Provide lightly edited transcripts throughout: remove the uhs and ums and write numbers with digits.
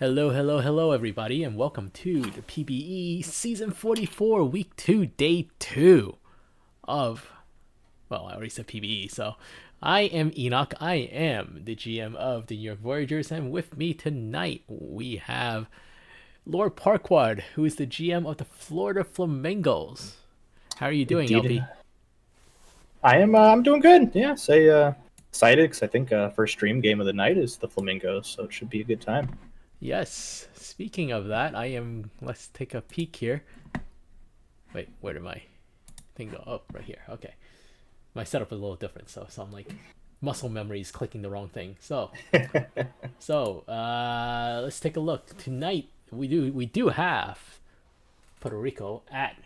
Hello, hello, hello, everybody, and welcome to the PBE Season 44, Week 2, Day 2 of, well, I already said PBE, so I am Enoch. I am the GM of the New York Voyagers, and with me tonight we have Lord Parquad, who is the GM of the Florida Flamingos. How are you doing, Indeed. LP? I'm doing good. Yeah, excited because I think first stream game of the night is the Flamingos, so it should be a good time. Yes, speaking of that, let's take a peek here. Wait, where did my thing go? Oh, right here. Okay. My setup is a little different, so I'm like muscle memory is clicking the wrong thing. So let's take a look. Tonight we do have Puerto Rico at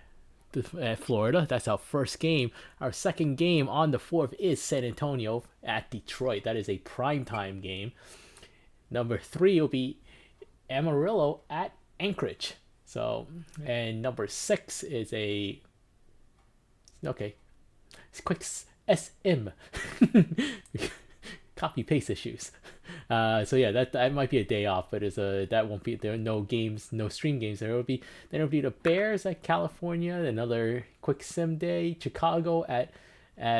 Florida. That's our first game. Our second game on the 4th is San Antonio at Detroit. That is a primetime game. Number 3 will be Amarillo at Anchorage. So, and number 6 is a okay. It's quick SM. Copy paste issues. So yeah, that might be a day off, but that won't be, there are no games, no stream games. There will be the Bears at California, another quick sim day, Chicago at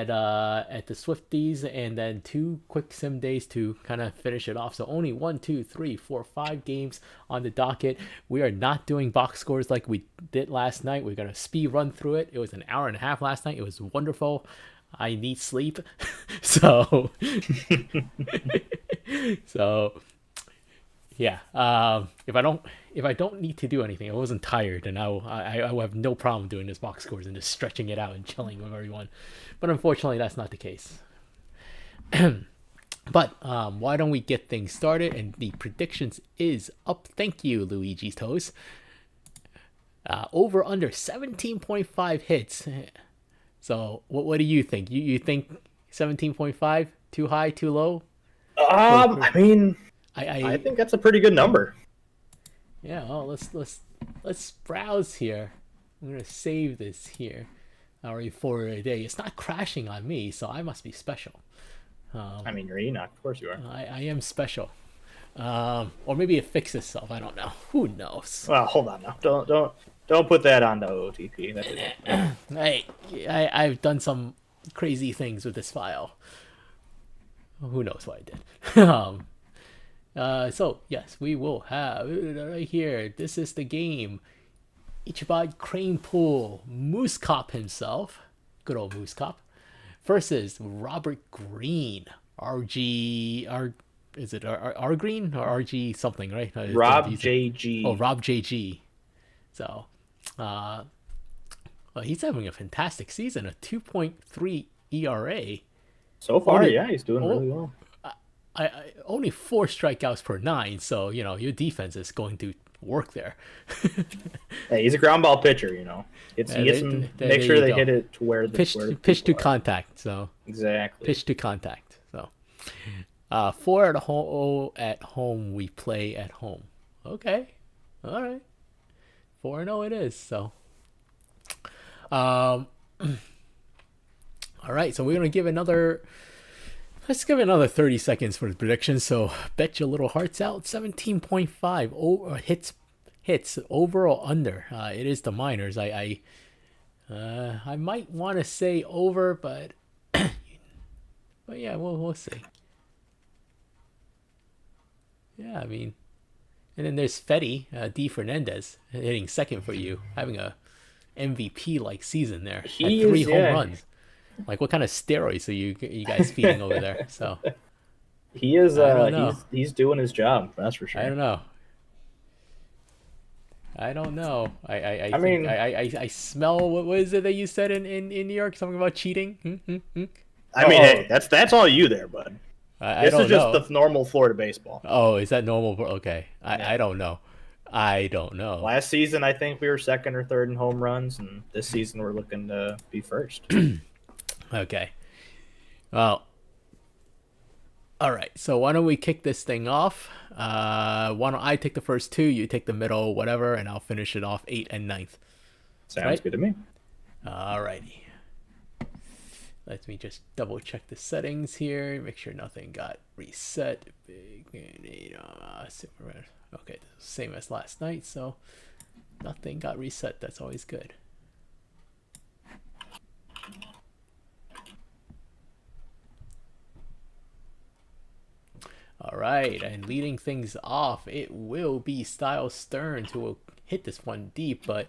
the Swifties, and then 2 quick sim days to kind of finish it off. So only 1, 2, 3, 4, 5 games on the docket. We are not doing box scores like we did last night. We're gonna speed run through it. It was an hour and a half last night. It was wonderful. I need sleep. so so yeah. If I don't need to do anything, I wasn't tired, and I will have no problem doing this box scores and just stretching it out and chilling with everyone. But unfortunately, that's not the case. But why don't we get things started? And the predictions is up. Thank you, Luigi's Toes. Over under 17.5 hits. So what do you think? You think 17.5 too high, too low? I mean, I I think that's a pretty good number. Yeah. Oh, let's browse here. I'm gonna save this here. Already for a day. It's not crashing on me, so I must be special. I mean, you're Enoch, of course you are. I am special. Or maybe it fixed itself. I don't know. Who knows? Well, hold on now. Don't put that on the OTP. That is I've done some crazy things with this file. Who knows what I did? So yes, we will have right here. This is the game. Ichiban Crane Pool, Moose Cop himself, good old Moose Cop, versus Robert Green, is it R Green or RG something, right? Rob JG. Oh, Rob JG. So, well, he's having a fantastic season, a 2.3 ERA. So far, yeah, he's doing really well. I only 4 strikeouts per 9, so your defense is going to work there. Hey, he's a ground ball pitcher, make sure they hit it to where the pitch to contact. So exactly pitch to contact. So 4 at home we play at home. Okay, all right, 4-0 it is. So all right, so we're gonna give another. Let's give it another 30 seconds for the prediction. So bet your little hearts out. 17.5 hits over or under. It is the minors. I might want to say over, but yeah, we'll see. Yeah, I mean, and then there's Fetty D Fernandez hitting second for you, having a MVP like season there. He had 3 is, home yeah. runs. Like, what kind of steroids are you guys feeding over there? So he is. I don't know. He's doing his job. That's for sure. I don't know. I mean, I smell. What is it that you said in New York? Something about cheating. I mean, hey, that's all you there, bud. I this don't is just know. the normal Florida baseball. Oh, is that normal? Okay, Yeah. I don't know. I don't know. Last season, I think we were second or third in home runs, and this season we're looking to be first. Okay. Well. All right. So why don't we kick this thing off? Why don't I take the first 2, you take the middle, whatever, and I'll finish it off 8 and 9th. Sounds good to me. All righty. Let me just double check the settings here, make sure nothing got reset. Okay, same as last night, so nothing got reset. That's always good. All right, and leading things off, it will be Style Stearns who will hit this one deep, but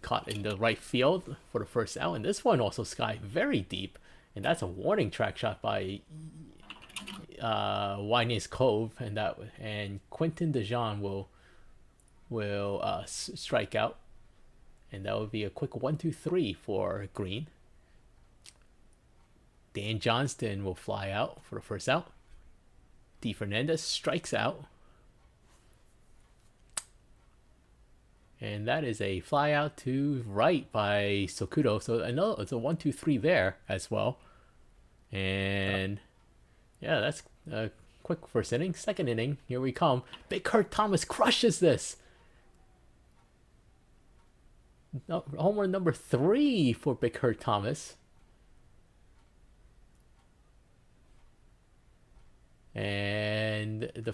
caught in the right field for the first out. And this one also sky very deep, and that's a warning track shot by Wyness Cove, and Quentin DeJean will strike out, and that would be a quick 1-2-3 for green. Dan Johnston will fly out for the first out. D. Fernandez strikes out. And that is a fly out to right by Sokudo. So another, it's a 1-2-3 there as well. And yeah, that's a quick first inning. Second inning, here we come. Big Kurt Thomas crushes this. No, home run number 3 for Big Kurt Thomas. And the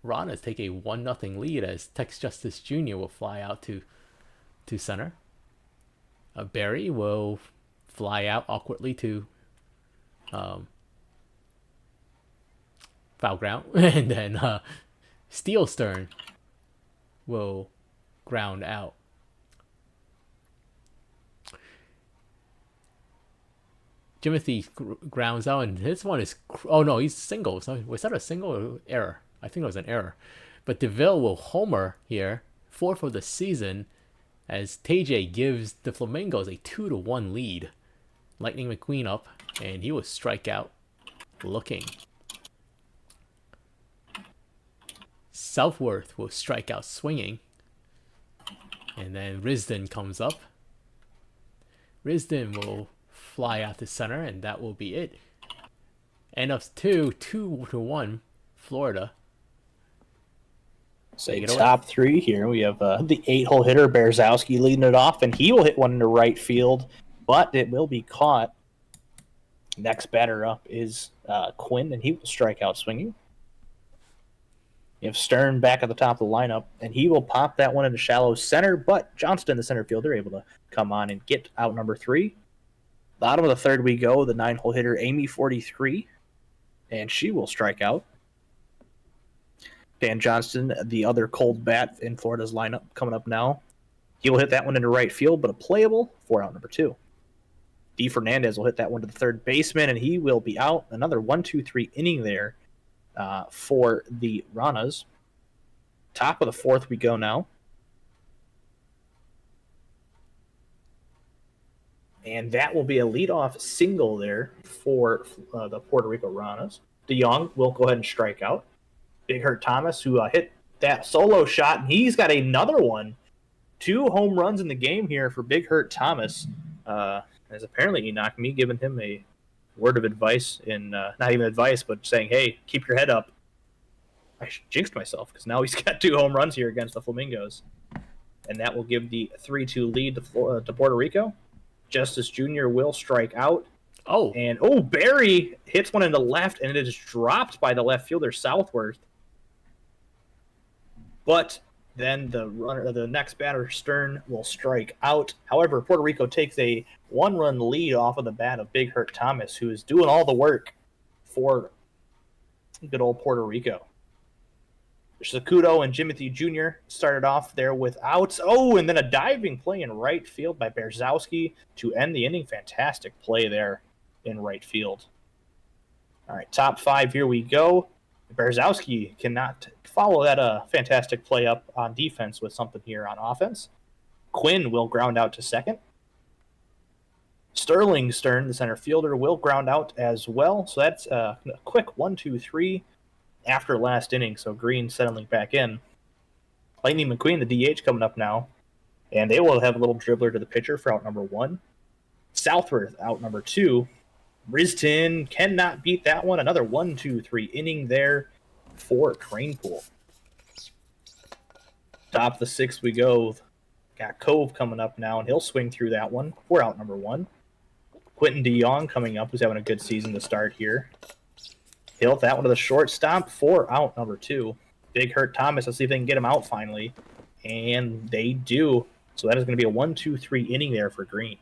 Ranas take a 1-0 lead as Tex Justice Jr. will fly out to center. Barry will fly out awkwardly to foul ground. And then Steel Stern will ground out. Jimothy grounds out, and this one is... Oh, no, he's single. So was that a single or error? I think it was an error. But DeVille will homer here, 4th of the season, as TJ gives the Flamingos a 2-1 lead. Lightning McQueen up, and he will strike out looking. Southworth will strike out swinging. And then Risden comes up. Risden will fly out to center, and that will be it. End of 2-1 Florida. Say top 3 here. We have the 8-hole hitter Berzowski leading it off, and he will hit one into right field, but it will be caught. Next batter up is Quinn, and he will strike out swinging. You have Stern back at the top of the lineup, and he will pop that one into shallow center, but Johnston, the center fielder, able to come on and get out number 3. Bottom of the third we go, the 9-hole hitter Amy 43, and she will strike out. Dan Johnston, the other cold bat in Florida's lineup, coming up now. He will hit that one into right field, but a playable for out number 2. D. Fernandez will hit that one to the third baseman, and he will be out. Another 1-2-3 inning there for the Ranas. Top of the 4th we go now. And that will be a leadoff single there for the Puerto Rico Ranas. DeYoung will go ahead and strike out. Big Hurt Thomas, who hit that solo shot, and he's got another one. 2 home runs in the game here for Big Hurt Thomas. As apparently Enoch, me giving him a word of advice, not even advice, but saying, hey, keep your head up. I jinxed myself because now he's got 2 home runs here against the Flamingos. And that will give the 3-2 lead to Puerto Rico. Justice Jr. will strike out. Oh. And, Barry hits one in the left, and it is dropped by the left fielder, Southworth. But then the next batter, Stern, will strike out. However, Puerto Rico takes a 1-run lead off of the bat of Big Hurt Thomas, who is doing all the work for good old Puerto Rico. Sakudo and Jimothy Jr. started off there with outs. And then a diving play in right field by Berzowski to end the inning. Fantastic play there in right field. All right, top 5, here we go. Berzowski cannot follow that fantastic play up on defense with something here on offense. Quinn will ground out to second. Sterling Stern, the center fielder, will ground out as well. So that's a quick 1-2-3 after last inning. So Green settling back in. Lightning McQueen, the DH, coming up now. And they will have a little dribbler to the pitcher for out number 1. Southworth, out number 2. Riston cannot beat that one. Another 1-2-3 inning there for Cranepool. Top of the 6th we go. Got Cove coming up now, and he'll swing through that one for out number 1. Quentin DeYoung coming up, who's having a good season to start here. He'll hit that one to the shortstop for out number 2. Big Hurt Thomas. Let's see if they can get him out finally. And they do. So that is going to be a 1-2-3 inning there for Green.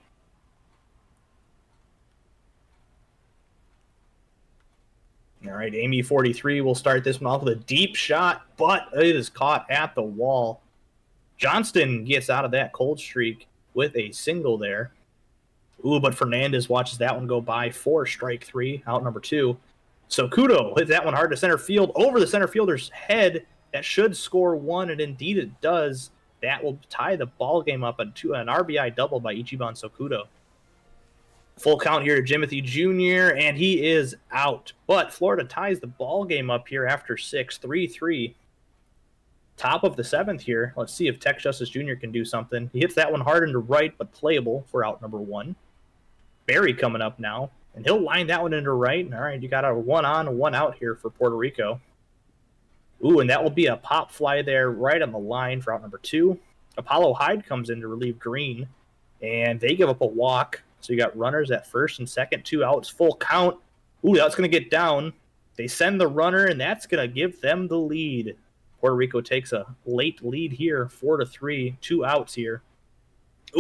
All right, Amy 43 will start this one off with a deep shot, but it is caught at the wall. Johnston gets out of that cold streak with a single there. Ooh, but Fernandez watches that one go by for strike 3, out number 2. So Kudo hit that one hard to center field, over the center fielder's head. That should score 1, and indeed it does. That will tie the ball game up to an RBI double by Ichiban Sokudo. Full count here to Jimothy Jr., and he is out. But Florida ties the ball game up here after 6, 3-3. Top of the 7th here. Let's see if Tex Justice Jr. can do something. He hits that one hard into right, but playable for out number 1. Barry coming up now, and he'll line that one into right. All right, you got a 1 on, 1 out here for Puerto Rico. Ooh, and that will be a pop fly there right on the line for out number 2. Apollo Hyde comes in to relieve Green, and they give up a walk. So you got runners at first and second, 2 outs, full count. Ooh, that's going to get down. They send the runner, and that's going to give them the lead. Puerto Rico takes a late lead here, 4-3, 2 outs here.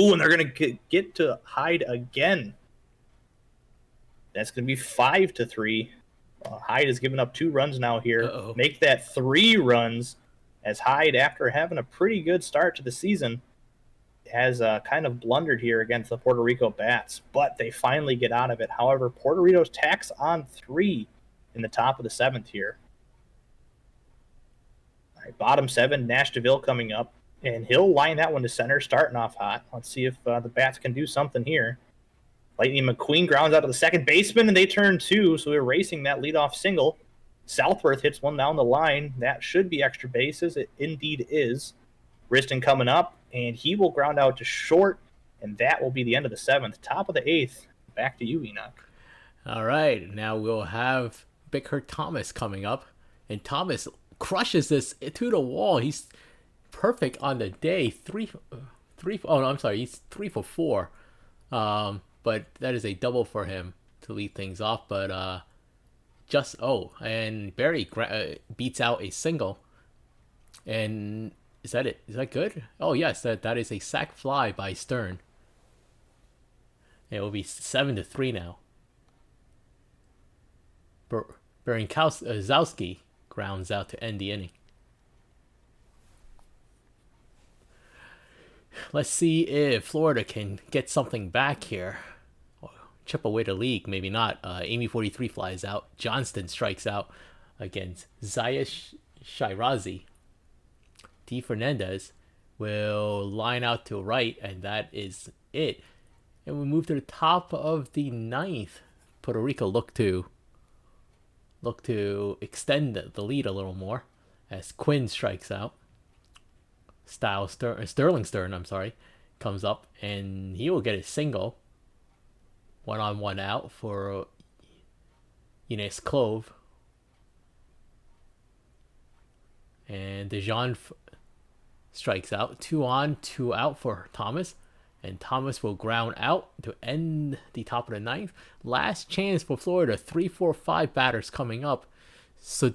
Ooh, and they're going to get to Hyde again. That's going to be 5-3. Hyde has given up 2 runs now here. Uh-oh. Make that 3 runs as Hyde, after having a pretty good start to the season, has kind of blundered here against the Puerto Rico bats, but they finally get out of it. However, Puerto Rico tacks on 3 in the top of the 7th here. All right, bottom 7, Nash DeVille coming up, and he'll line that one to center, starting off hot. Let's see if the bats can do something here. Lightning McQueen grounds out to the second baseman, and they turn 2, so we're racing that leadoff single. Southworth hits one down the line. That should be extra bases. It indeed is. Riston coming up, and he will ground out to short, and that will be the end of the 7th. Top of the 8th. Back to you, Enoch. All right, now we'll have Big Hurt Thomas coming up, and Thomas crushes this to the wall. He's perfect on the day. He's 3 for 4. But that is a double for him to lead things off. But and Barry beats out a single. And is that it? Is that good? Oh yes, that is a sac fly by Stern. It will be 7-3 now. Zowski grounds out to end the inning. Let's see if Florida can get something back here. Chip away the league, maybe not. Amy 43 flies out. Johnston strikes out against Zaya Shirazi. D. Fernandez will line out to right, and that is it. And we move to the top of the 9th. Puerto Rico look to extend the lead a little more as Quinn strikes out. Sterling Stern, comes up, and he will get a single. 1 on, 1 out for Ines Clove. And Dejan strikes out. 2 on, 2 out for Thomas. And Thomas will ground out to end the top of the 9th. Last chance for Florida. 3, 4, 5 batters coming up. So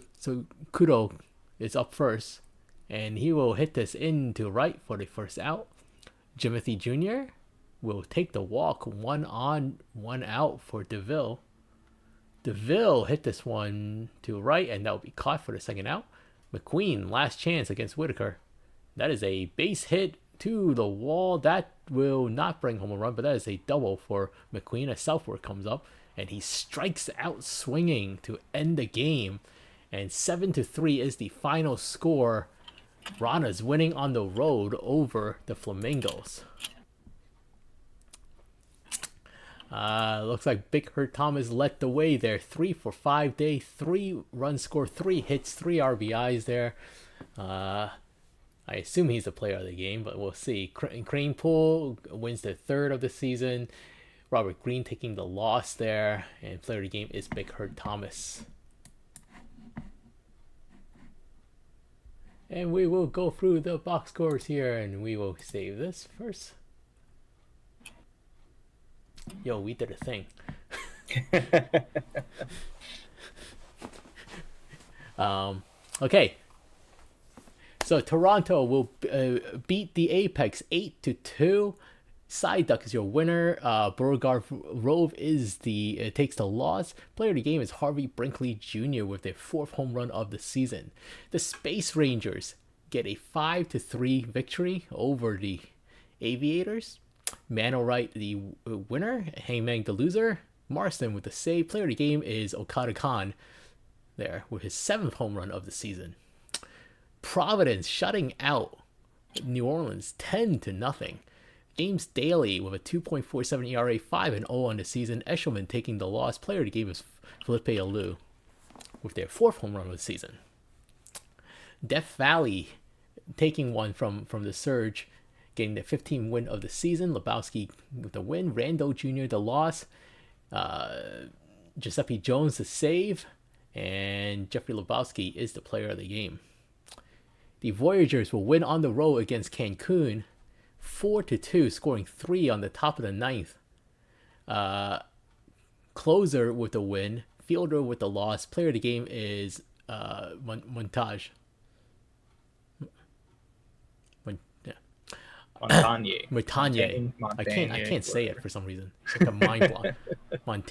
Kudo is up first. And he will hit this into right for the first out. Jimothy Jr. will take the walk. 1 on, 1 out for DeVille. DeVille hit this one to right, and that will be caught for the second out. McQueen, last chance against Whitaker. That is a base hit to the wall. That will not bring home a run, but that is a double for McQueen as Southworth comes up, and he strikes out swinging to end the game. And 7-3 is the final score. Rana's winning on the road over the Flamingos. Looks like Big Hurt Thomas led the way there. 3 for 5 day, 3 runs scored, 3 hits, 3 RBIs there. I assume he's the player of the game, but we'll see. Crane Pool wins the 3rd of the season. Robert Green taking the loss there, and player of the game is Big Hurt Thomas. And we will go through the box scores here, and we will save this first. Yo, we did a thing. Okay, so Toronto will beat the Apex 8-2. Psyduck is your winner. Beauregard Rove is the takes the loss. Player of the game is Harvey Brinkley Jr. with their fourth home run of the season. The Space Rangers get a 5-3 victory over the Aviators. Manowright the winner. Hangman the loser. Marston with the save. Player of the game is Okada Khan there with his seventh home run of the season. Providence shutting out New Orleans 10-0. James Daly with a 2.47 ERA, 5-0 on the season. Eshelman taking the loss. Player of the game is Felipe Alou with their fourth home run of the season. Death Valley taking one from the Surge, getting the 15th win of the season. Lebowski with the win. Rando Jr. the loss. Giuseppe Jones the save. And Jeffrey Lebowski is the player of the game. The Voyagers will win on the road against Cancun 4-2, scoring 3 on the top of the ninth. Closer with the win. Fielder with the loss. Player of the game is Montage. Montagne. I can't say it for some reason. It's like a mind block.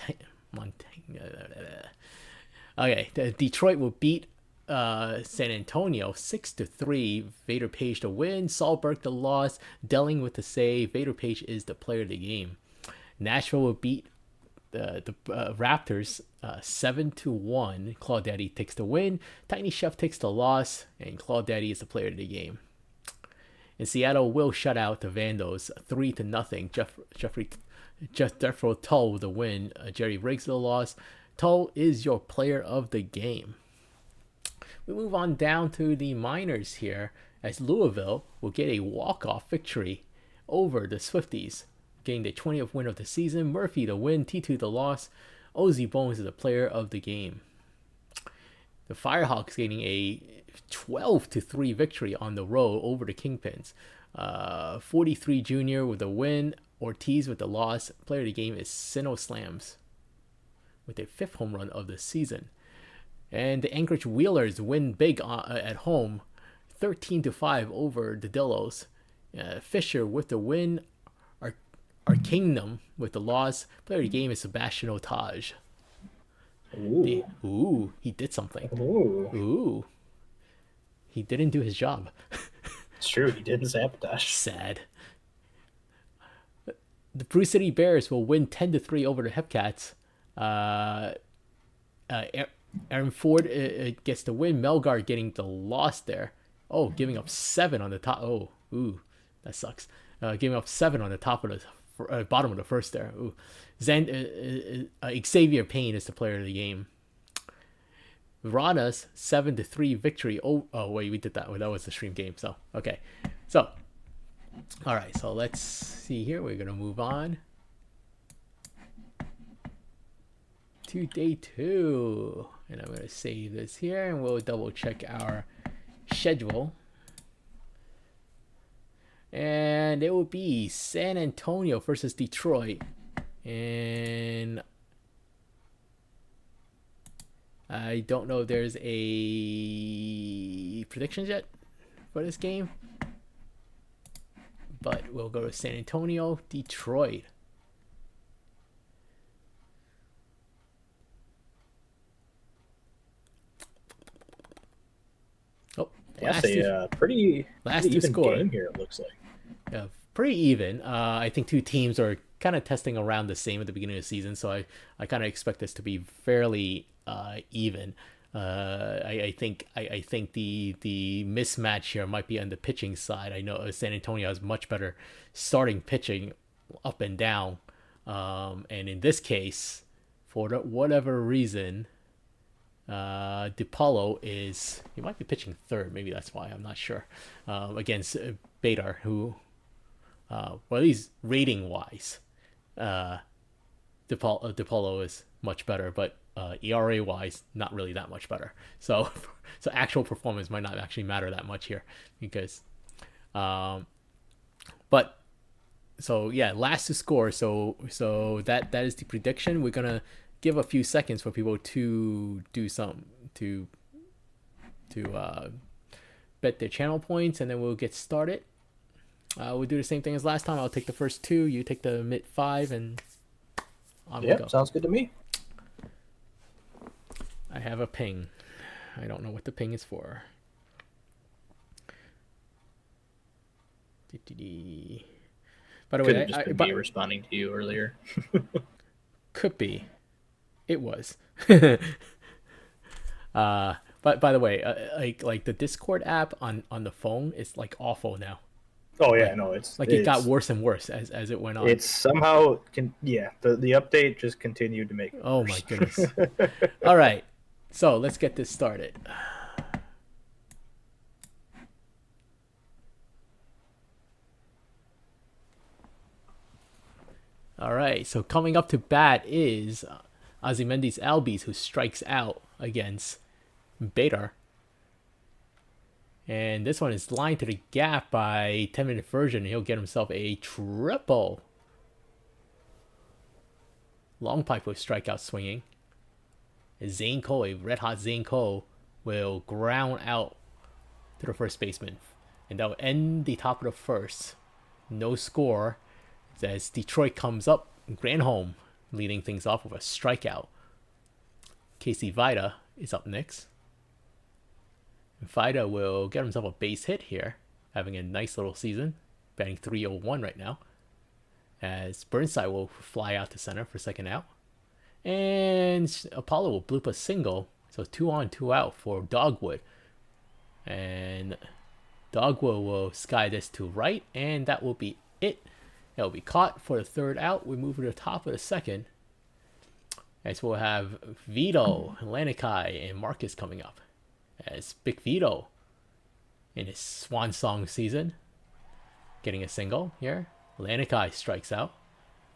Okay, Detroit will beat San Antonio 6-3. Vader Page to win. Saulberg the loss. Delling with the save. Vader Page is the player of the game. Nashville will beat the Raptors 7-1. Claudaddy takes the win. Tiny Chef takes the loss, and Claudaddy is the player of the game. And Seattle will shut out the Vandals 3-0. Jethro Tull with the win. Jerry Riggs the loss. Tull is your player of the game. We move on down to the minors here, as Louisville will get a walk-off victory over the Swifties, getting the 20th win of the season. Murphy the win, T2 the loss. Ozzy Bones is the player of the game. The Firehawks getting a 12-3 victory on the road over the Kingpins. 43 Jr. with the win. Ortiz with the loss. Player of the game is Sino Slams with their fifth home run of the season. And the Anchorage Wheelers win big at home, 13-5 over the Dillos. Fisher with the win. Our Kingdom with the loss. Player of the game is Sebastian Otage. He did something. Ooh. He didn't do his job. It's true, he didn't sabotage. Sad. The Brew City Bears will win 10-3 over the Hepcats. Aaron Ford gets the win. Melgar getting the loss there. Oh, giving up 7 on the top. Oh, that sucks. Giving up 7 on the top of the bottom of the first there. Ooh. Xavier Payne is the player of the game. Ranas 7-3 victory. Oh wait, we did that. That was the stream game. So okay, so all right. So let's see here. We're gonna move on to day 2, and I'm gonna save this here, and we'll double check our schedule. And it will be San Antonio versus Detroit, and I don't know if there's a predictions yet for this game, but we'll go to San Antonio, Detroit. Oh, that's a pretty even score game here, it looks like. Yeah, pretty even. I think two teams are kind of testing around the same at the beginning of the season, so I kind of expect this to be fairly even. I think the mismatch here might be on the pitching side. I know San Antonio has much better starting pitching up and down, and in this case, for whatever reason, DiPaolo he might be pitching third. Maybe that's why, I'm not sure. Against Bedar, who, well, at least rating wise, DiPaolo is much better, but ERA wise, not really that much better. So actual performance might not actually matter that much here, because but So yeah, last to score. So that is the prediction. We're gonna give a few seconds for people to do some to bet their channel points, and then we'll get started. We'll do the same thing as last time. I'll take the first two, you take the mid five, and on we Yep, go. sounds good to me. I have a ping. I don't know what the ping is for. By the Could way, have just been me responding to you earlier. Could be. It was. But by the way, like the Discord app on the phone is like awful now. Oh yeah, Like no, it's it got worse and worse as it went on. It's somehow the update just continued to make it Oh worse. my goodness. All right, so let's get this started. All right, so coming up to bat is Ozymandias Albies, who strikes out against Bader. And this one is lined to the gap by 10-minute version. He'll get himself a triple. Long pipe with strikeout swinging. Zane Cole, a red hot Zane Cole, will ground out to the first baseman. And that'll end the top of the first. No score as Detroit comes up, Granholm leading things off with a strikeout. Casey Vida is up next. And Vida will get himself a base hit here, having a nice little season, batting .301 right now. As Burnside will fly out to center for second out. And Apollo will bloop a single, so 2 on, 2 out for Dogwood. And Dogwood will sky this to right, and that will be it. It'll be caught for the third out. We move to the top of the second. As we'll have Vito, Lanikai, and Marcus coming up. As Big Vito, in his swan song season, getting a single here. Lanikai strikes out.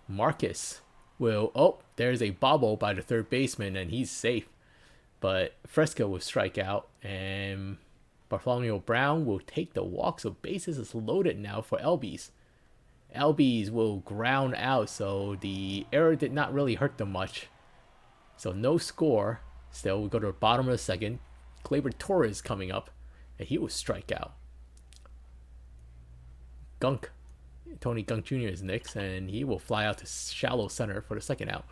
Marcus will... Oh, there's a bobble by the third baseman, and he's safe. But Fresca will strike out, and Bartholomew Brown will take the walk. So bases is loaded now for Albies. Albies will ground out, so the error did not really hurt them much. So no score. Still, we go to the bottom of the second. Gleyber Torres coming up, and he will strike out. Tony Gunk Jr. is next, and he will fly out to shallow center for the second out.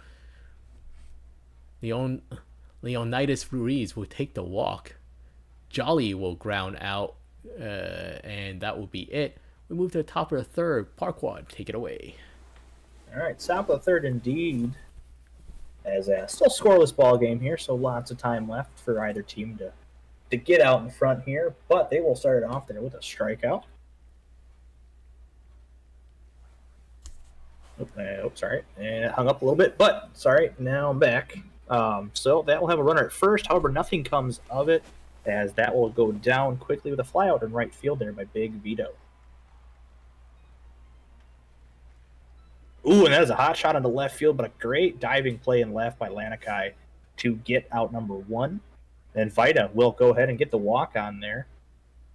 Leonidas Ruiz will take the walk. Jolly will ground out, and that will be it. We move to the top of the third. Parquad, take it away. All right, top of the third indeed. As a still scoreless ball game here, so lots of time left for either team to get out in front here, but they will start it off there with a strikeout. Sorry, and it hung up a little bit, but sorry, now I'm back. So that will have a runner at first. However, nothing comes of it, as that will go down quickly with a flyout in right field there by Big Vito. Ooh, and that is a hot shot into left field, but a great diving play in left by Lanikai to get out number one. Then Vida will go ahead and get the walk on there.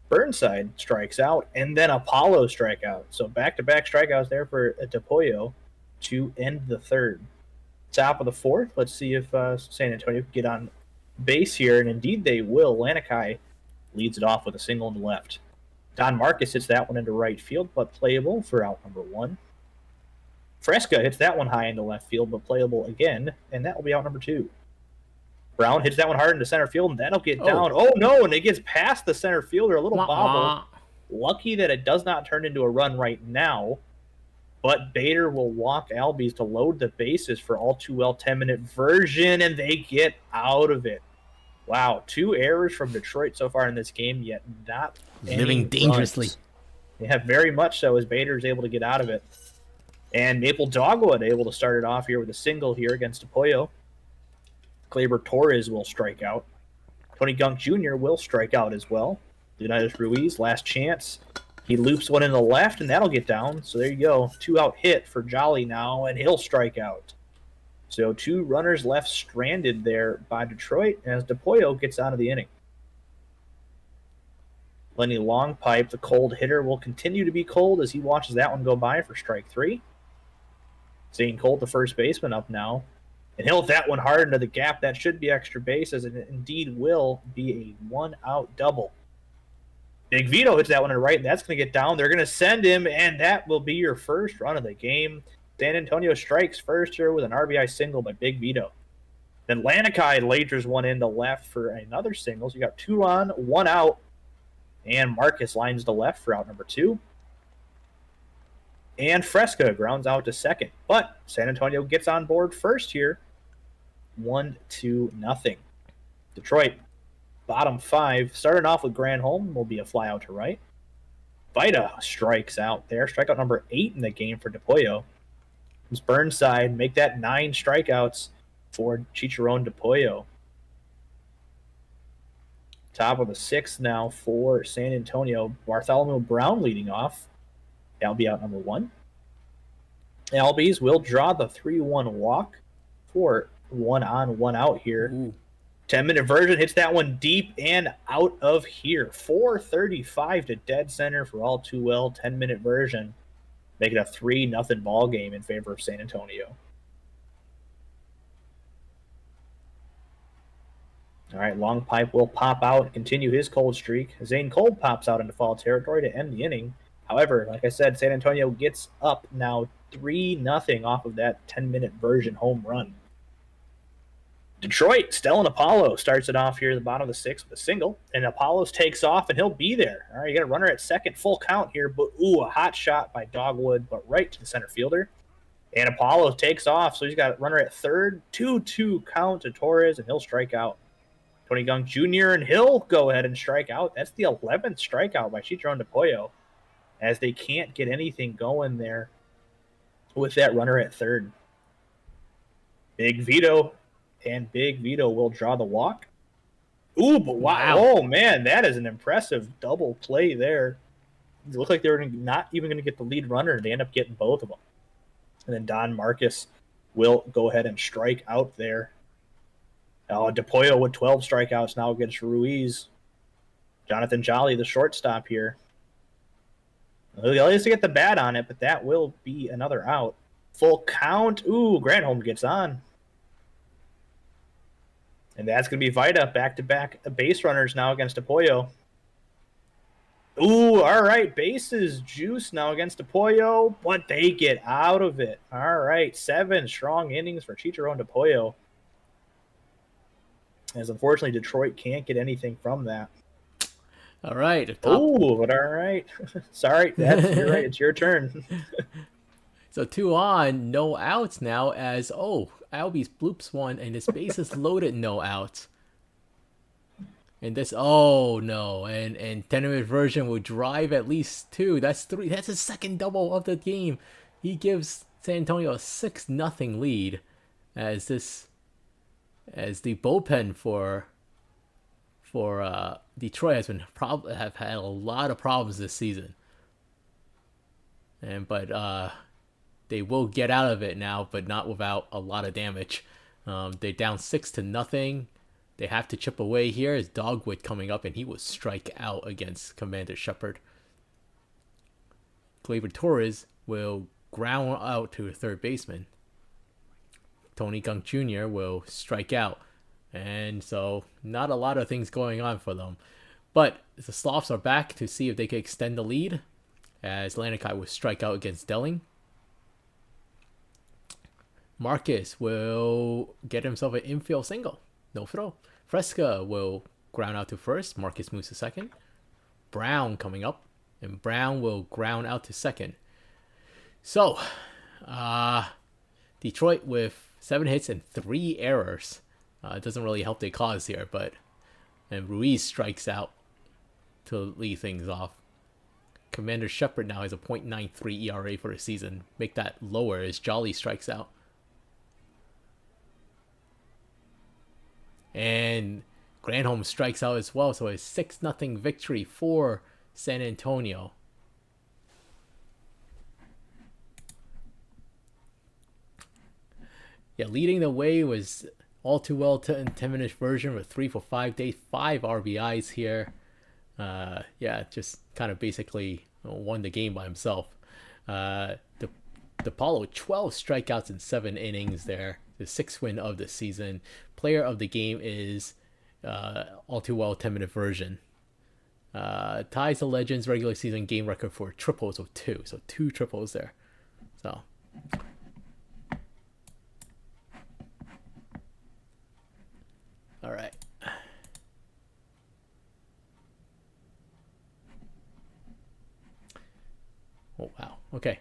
Burnside strikes out, and then Apollo strikeout. So back-to-back strikeouts there for DePollo to end the third. Top of the fourth, let's see if San Antonio can get on base here, and indeed they will. Lanikai leads it off with a single in the left. Don Marcus hits that one into right field, but playable for out number one. Fresca hits that one high into left field, but playable again, and that will be out number two. Brown hits that one hard into center field, and that'll get down. Oh, no, and it gets past the center fielder, a little bobble. Lucky that it does not turn into a run right now, but Bader will walk Albies to load the bases for all too well 10-minute version, and they get out of it. Wow, 2 errors from Detroit so far in this game, yet not living dangerously. Runs. Yeah, very much so, as Bader is able to get out of it. And Maple Dogwood able to start it off here with a single here against DePollo. Gleyber Torres will strike out. Tony Gunk Jr. will strike out as well. Leonidas Ruiz, last chance. He loops one in the left, and that'll get down. So there you go. 2-out hit for Jolly now, and he'll strike out. So 2 runners left stranded there by Detroit as DePollo gets out of the inning. Lenny long pipe, the cold hitter, will continue to be cold as he watches that one go by for strike 3. Zane Colt, the first baseman, up now. And he'll hit that one hard into the gap. That should be extra base, as it indeed will be a 1-out double. Big Vito hits that one to the right, and that's going to get down. They're going to send him, and that will be your first run of the game. San Antonio strikes first here with an RBI single by Big Vito. Then Lanikai lasers one into left for another single. So you got 2 on, 1 out, and Marcus lines to left for out number 2. And Fresca grounds out to second. But San Antonio gets on board first here. 1-0. Detroit, bottom 5. Starting off with Granholm will be a fly out to right. Vita strikes out there. Strikeout number 8 in the game for DePollo. It's Burnside. Make that 9 strikeouts for Chicharron DePollo. Top of the 6th now for San Antonio. Bartholomew Brown leading off. That'll be out number 1. Albies will draw the 3-1 walk for 1 on, 1 out here. 10-minute version hits that one deep and out of here. 435 to dead center for all too well. 10-minute version. Make it a 3-0 ball game in favor of San Antonio. All right, long pipe will pop out and continue his cold streak. Zane Cold pops out into foul territory to end the inning. However, like I said, San Antonio gets up now 3-0 off of that 10-minute version home run. Detroit, Stellan Apollo starts it off here at the bottom of the 6th with a single, and Apollos takes off, and he'll be there. All right, you got a runner at second, full count here, but a hot shot by Dogwood, but right to the center fielder. And Apollo takes off, so he's got a runner at third, 2-2 count to Torres, and he'll strike out. Tony Gunk Jr., and he'll go ahead and strike out. That's the 11th strikeout by Chicharron DePollo, as they can't get anything going there with that runner at third. Big Vito, and Big Vito will draw the walk. But wow. Oh, man, that is an impressive double play there. It looked like they were not even going to get the lead runner, and they end up getting both of them. And then Don Marcus will go ahead and strike out there. DePollo with 12 strikeouts now against Ruiz. Jonathan Jolly, the shortstop here. He has to get the bat on it, but that will be another out. Full count. Granholm gets on. And that's going to be Vita, back-to-back base runners now against DePollo. All right, bases juice now against DePollo, but they get out of it. All right, 7 strong innings for Chicharron DePollo. As unfortunately, Detroit can't get anything from that. All right. But all right. Sorry, you're right. It's your turn. So 2 on, no outs now as, Albies bloops one, and his base is loaded, no outs. And this, no. And 10-minute version will drive at least 2. That's 3. That's his second double of the game. He gives San Antonio a 6-0 lead as the bullpen for Detroit has been have had a lot of problems this season, but they will get out of it now, but not without a lot of damage. They're down 6-0. They have to chip away here. As Dogwood coming up, and he will strike out against Commander Shepard. Gleyber Torres will ground out to a third baseman. Tony Gunk Jr. will strike out. And so not a lot of things going on for them. But the Sloths are back to see if they can extend the lead, as Lanikai will strike out against Delling. Marcus will get himself an infield single. No throw. Fresca will ground out to first. Marcus moves to second. Brown coming up, and Brown will ground out to second. So, Detroit with 7 hits and 3 errors. It doesn't really help their cause here, and Ruiz strikes out to lead things off. Commander Shepard now has a .93 ERA for the season. Make that lower as Jolly strikes out. And Granholm strikes out as well, so a 6-0 victory for San Antonio. Yeah, leading the way was all too well 10-minute version with 3 for 5 days, 5 RBIs here. Yeah, just kind of basically won the game by himself. The Apollo 12 strikeouts in 7 innings there. The sixth win of the season. Player of the game is all too well 10-minute version. Ties the Legends regular season game record for triples of 2. So 2 triples there. So all right. Oh wow. Okay.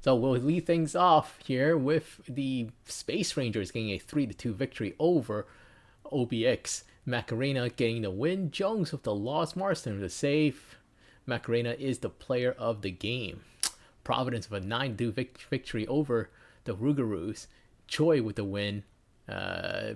So we'll lead things off here with the Space Rangers getting a 3-2 victory over OBX. Macarena getting the win. Jones with the loss. Marston with the save. Macarena is the player of the game. Providence with a 9-2 victory over the Rougarous. Choi with the win.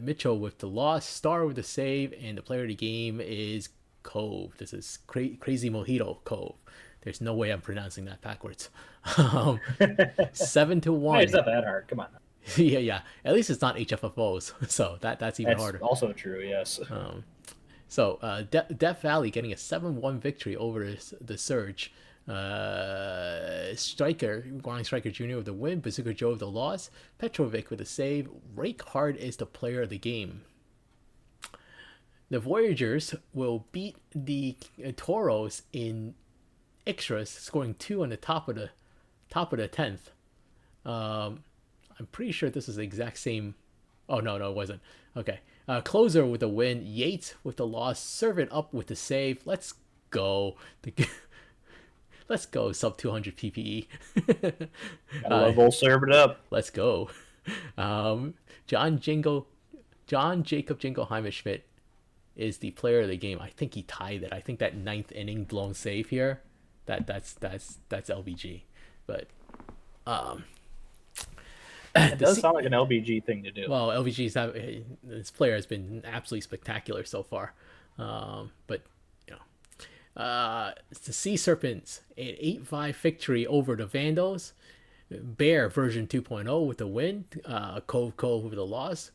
Mitchell with the loss. Star with the save. And the player of the game is Cove. This is Crazy Mojito Cove. There's no way I'm pronouncing that backwards. 7-1. Hey, it's not that hard. Come on. Yeah. At least it's not HFFOs, so that's even harder. Also true. Yes. So Death Valley getting a 7-1 victory over the Surge. Guang Striker Jr. with the win. Bazooka Joe with the loss. Petrovic with the save. Rake Hard is the player of the game. The Voyagers will beat the Toros in extras, scoring 2 on the top of the 10th. I'm pretty sure this is the exact same. Oh no, it wasn't. Okay. Closer with the win. Yates with the loss. Serve it up with the save. Let's go. Let's go. Sub 200 PPE. We'll serve it up. Let's go. John Jacob Jingle Schmidt is the player of the game. I think he tied it. I think that 9th inning blown save here. That's LBG. But it does sound like an LBG thing to do. Well, this player has been absolutely spectacular so far. But it's the Sea Serpents, an 8-5 victory over the Vandals. Bear version 2.0 with the win. Cove with the loss.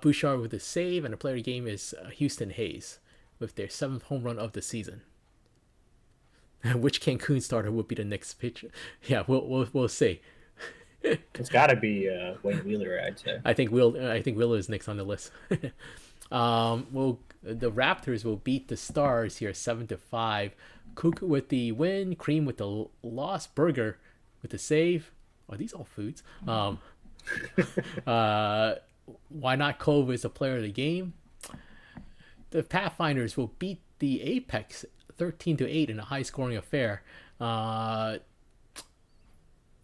Bouchard with the save, and the player of the game is Houston Hayes with their 7th home run of the season. Which Cancun starter would be the next pitcher? Yeah, we'll see. It's got to be Wayne Wheeler, I'd say. I think Wheeler is next on the list. The Raptors will beat the Stars here 7-5. Cook with the win. Cream with the loss. Burger with the save. Are these all foods? Why not Cove is the player of the game. The Pathfinders will beat the Apex 13-8 in a high-scoring affair. Wow.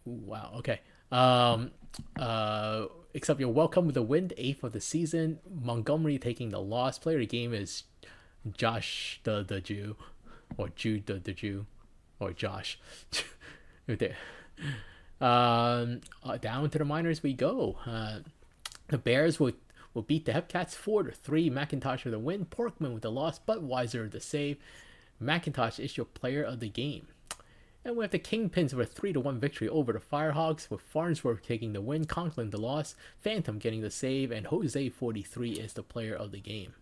Okay. Except you're welcome with the win, 8th of the season. Montgomery taking the loss. Player of the game is Josh the Jew, or Jude the Jew, or Josh. Right there. Down to the minors we go. The Bears will beat the Hepcats 4-3. McIntosh with the win. Porkman with the loss. Budweiser with the save. McIntosh is your player of the game. And we have the Kingpins with a 3-1 victory over the Firehawks, with Farnsworth taking the win, Conklin the loss, Phantom getting the save, and Jose43 is the player of the game.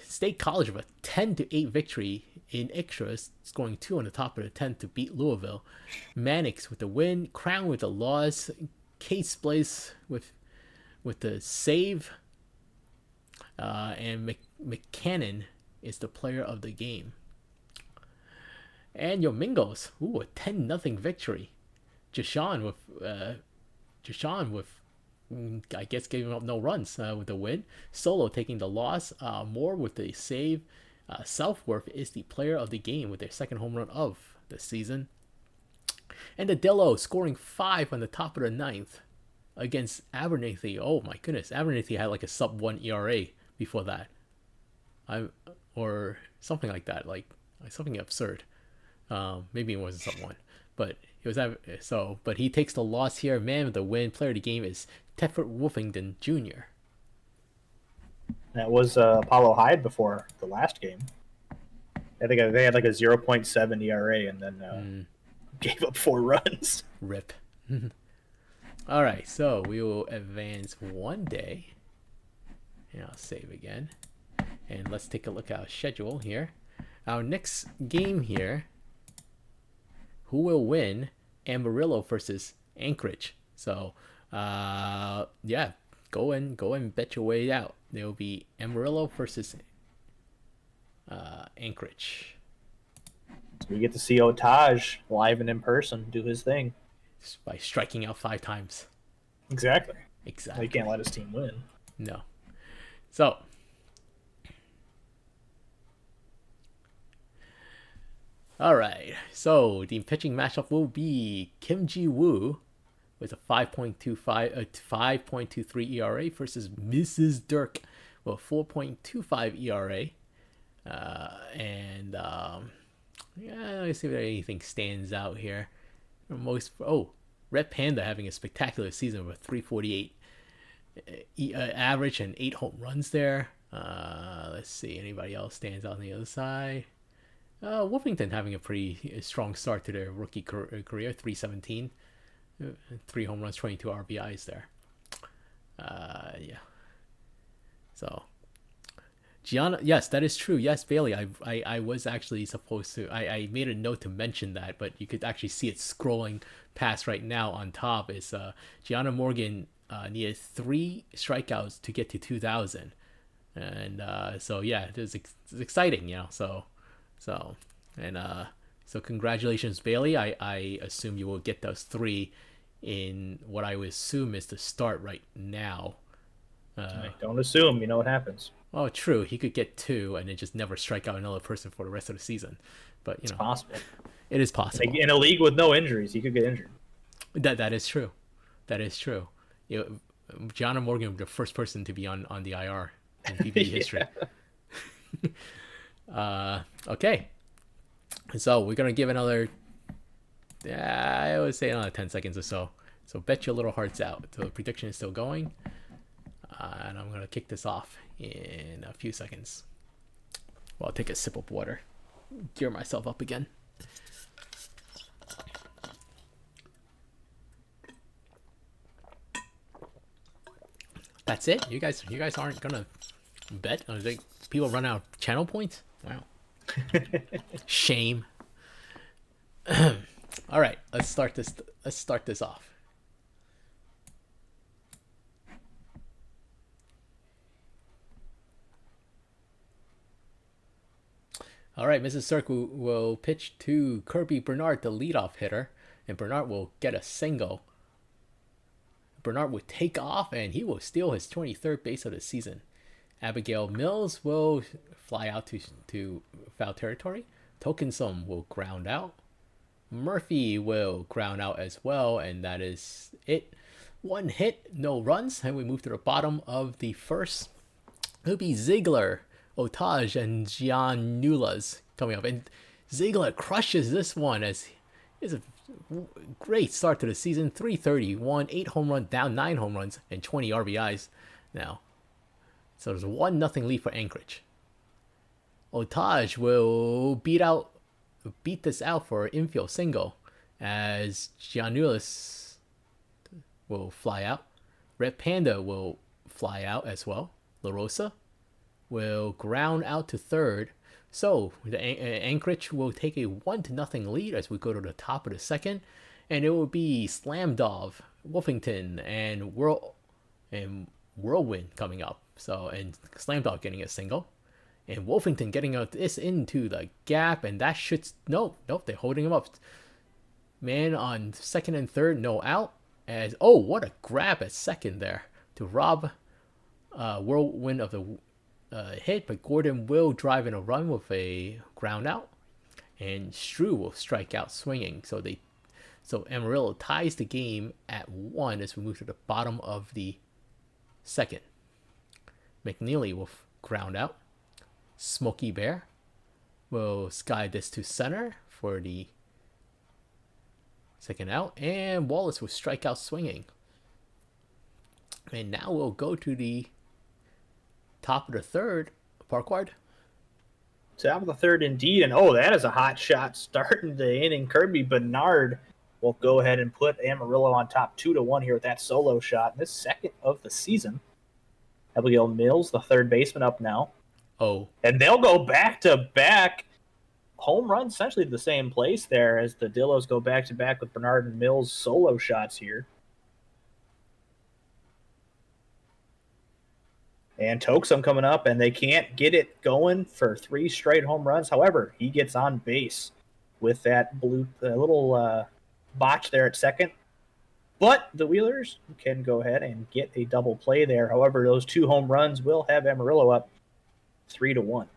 State College with a 10-8 victory in extras, scoring 2 on the top of the 10th to beat Louisville. Mannix with the win, Crown with the loss, Case Blaze with the save, and McCannon is the player of the game. And your Mingos, a 10-0 victory. Jashawn with I guess giving up no runs with the win. Solo taking the loss. Moore with the save. Southworth is the player of the game with their 2nd home run of the season. And the Dillo scoring 5 on the top of the 9th against Abernathy. Oh my goodness, Abernathy had like a sub-1 ERA before that. Or something like that, like something absurd. Maybe it wasn't sub-1, but it was so. But he takes the loss here. Man with the win. Player of the game is Tefford Wolfington Jr. That was Apollo Hyde before the last game. I think they had like a 0.7 ERA and then gave up 4 runs. Rip. All right, so we will advance one day. And I'll save again. And let's take a look at our schedule here. Our next game here, who will win? Amarillo versus Anchorage. So, yeah, go and bet your way out. There will be Amarillo versus Anchorage. So we get to see Otaj live and in person do his thing. Just by striking out 5 times. Exactly. Exactly. He can't let his team win. No. So, all right. So the pitching matchup will be Kim Ji Woo with a 5.23 ERA versus Mrs. Dirk with a 4.25 ERA. Yeah, let's see if anything stands out here. Red Panda having a spectacular season with 348 average and 8 home runs there. Let's see, anybody else stands out on the other side. Wolfington having a pretty strong start to their rookie career, 317, 3 home runs, 22 RBIs there. Yeah. So, Gianna, yes, that is true. Yes, Bailey, I was actually supposed to. I made a note to mention that, but you could actually see it scrolling past right now on top. Is Gianna Morgan needed 3 strikeouts to get to 2,000, and so yeah, it's exciting, you know. So congratulations, Bailey. I assume you will get those 3 in what I would assume is the start right now. Don't assume. You know what happens. Oh, true. He could get 2 and then just never strike out another person for the rest of the season. But it's possible. It is possible. In a league with no injuries, he could get injured. That is true. That is true. Gianna Morgan, the first person to be on the IR in PBE history. Okay. So we're gonna give another. I would say another 10 seconds or so. So bet your little hearts out. So the prediction is still going. And I'm going to kick this off in a few seconds. Well, I'll take a sip of water. Gear myself up again. That's it? You guys aren't going to bet? I think people run out of channel points? Wow. Shame. All right, let's start this off. All right, Mrs. Cirque will pitch to Kirby Bernard, the leadoff hitter, and Bernard will get a single. Bernard will take off, and he will steal his 23rd base of the season. Abigail Mills will fly out to foul territory. Tokensom will ground out. Murphy will ground out as well, and that is it. 1 hit, no runs, and we move to the bottom of the first. It'll be Ziegler, Otage, and Giannulas coming up, and Ziegler crushes this one as it's a great start to the season. 331, 8 home runs, down 9 home runs, and 20 RBIs now. So there's a 1-0 lead for Anchorage. Otage will beat this out for an infield single as Giannulas will fly out. Red Panda will fly out as well. La Rosa will ground out to third. So the Anchorage will take a 1-0 lead as we go to the top of the second, and it will be Slamdov, Wolfington, and Whirlwind coming up. So, and Slamdog getting a single, and Wolfington getting this into the gap, and that should nope, they're holding him up. Man on second and third, no out. As what a grab at second there to rob Whirlwind of the hit, but Gordon will drive in a run with a ground out, and Strew will strike out swinging. So Amarillo ties the game at 1 as we move to the bottom of the second. McNeely will ground out. Smokey Bear will sky this to center for the second out, and Wallace will strike out swinging. And now we'll go to the top of the third. Parquad. Top of the third, indeed. And that is a hot shot starting the inning. Kirby Bernard will go ahead and put Amarillo on top 2-1 here with that solo shot in this second of the season. Abigail Mills, the third baseman, up now. Oh, And they'll go back to back home runs, essentially to the same place there, as the Dillos go back to back with Bernard and Mills solo shots here. And Toksum coming up, and they can't get it going for 3 straight home runs. However, he gets on base with that little botch there at second. But the Wheelers can go ahead and get a double play there. However, those 2 home runs will have Amarillo up 3-1.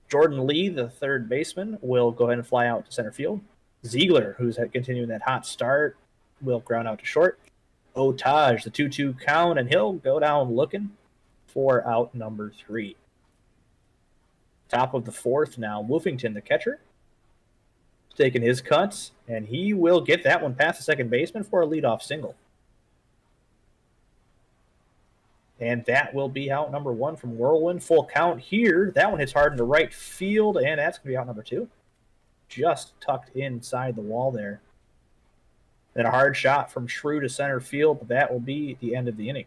Jordan Lee, the third baseman, will go ahead and fly out to center field. Ziegler, who's continuing that hot start, will ground out to short. Otaj, the 2-2 count, and he'll go down looking for out number 3. Top of the fourth now, Woofington, the catcher, taking his cuts, and he will get that one past the second baseman for a leadoff single. And that will be out number 1 from Whirlwind. Full count here. That one hits hard into right field, and that's going to be out number 2. Just tucked inside the wall there. Then a hard shot from Shrew to center field, but that will be the end of the inning.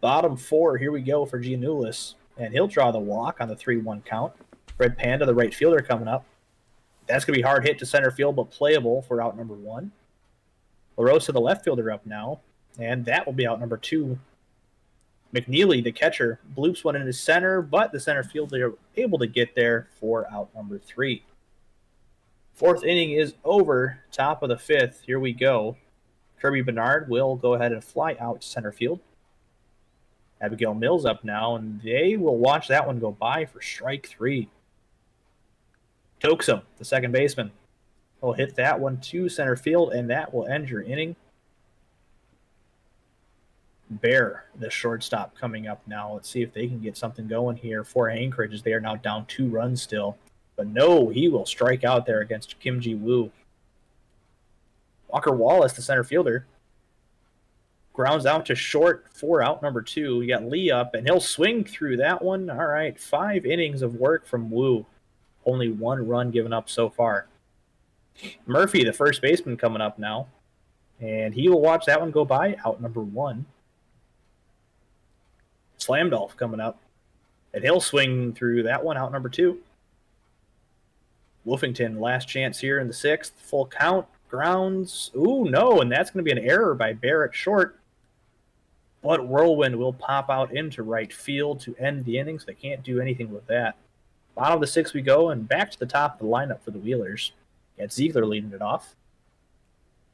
Bottom 4, here we go for Giannoulis, and he'll draw the walk on the 3-1 count. Red Panda, the right fielder, coming up. That's going to be hard hit to center field, but playable for out number 1. LaRosa, the left fielder, up now, and that will be out number 2. McNeely, the catcher, bloops one into center, but the center fielder able to get there for out number 3. Fourth inning is over. Top of the 5th. Here we go. Kirby Bernard will go ahead and fly out to center field. Abigail Mills up now, and they will watch that one go by for strike 3. Toksum, the second baseman, will hit that one to center field, and that will end your inning. Bear, the shortstop, coming up now. Let's see if they can get something going here for Anchorage, as they are now down 2 runs still. But no, he will strike out there against Kim Ji-woo. Walker Wallace, the center fielder, grounds out to short for out number 2. You got Lee up, and he'll swing through that one. All right, 5 innings of work from Woo. Only 1 run given up so far. Murphy, the first baseman, coming up now. And he will watch that one go by, out number 1. Slamdolf coming up. And he'll swing through that one, out number 2. Wolfington, last chance here in the 6th. Full count, grounds. Ooh, no, and that's going to be an error by Barrett short. But Whirlwind will pop out into right field to end the innings. They can't do anything with that. Bottom of the 6th we go, and back to the top of the lineup for the Wheelers. Got Ziegler leading it off.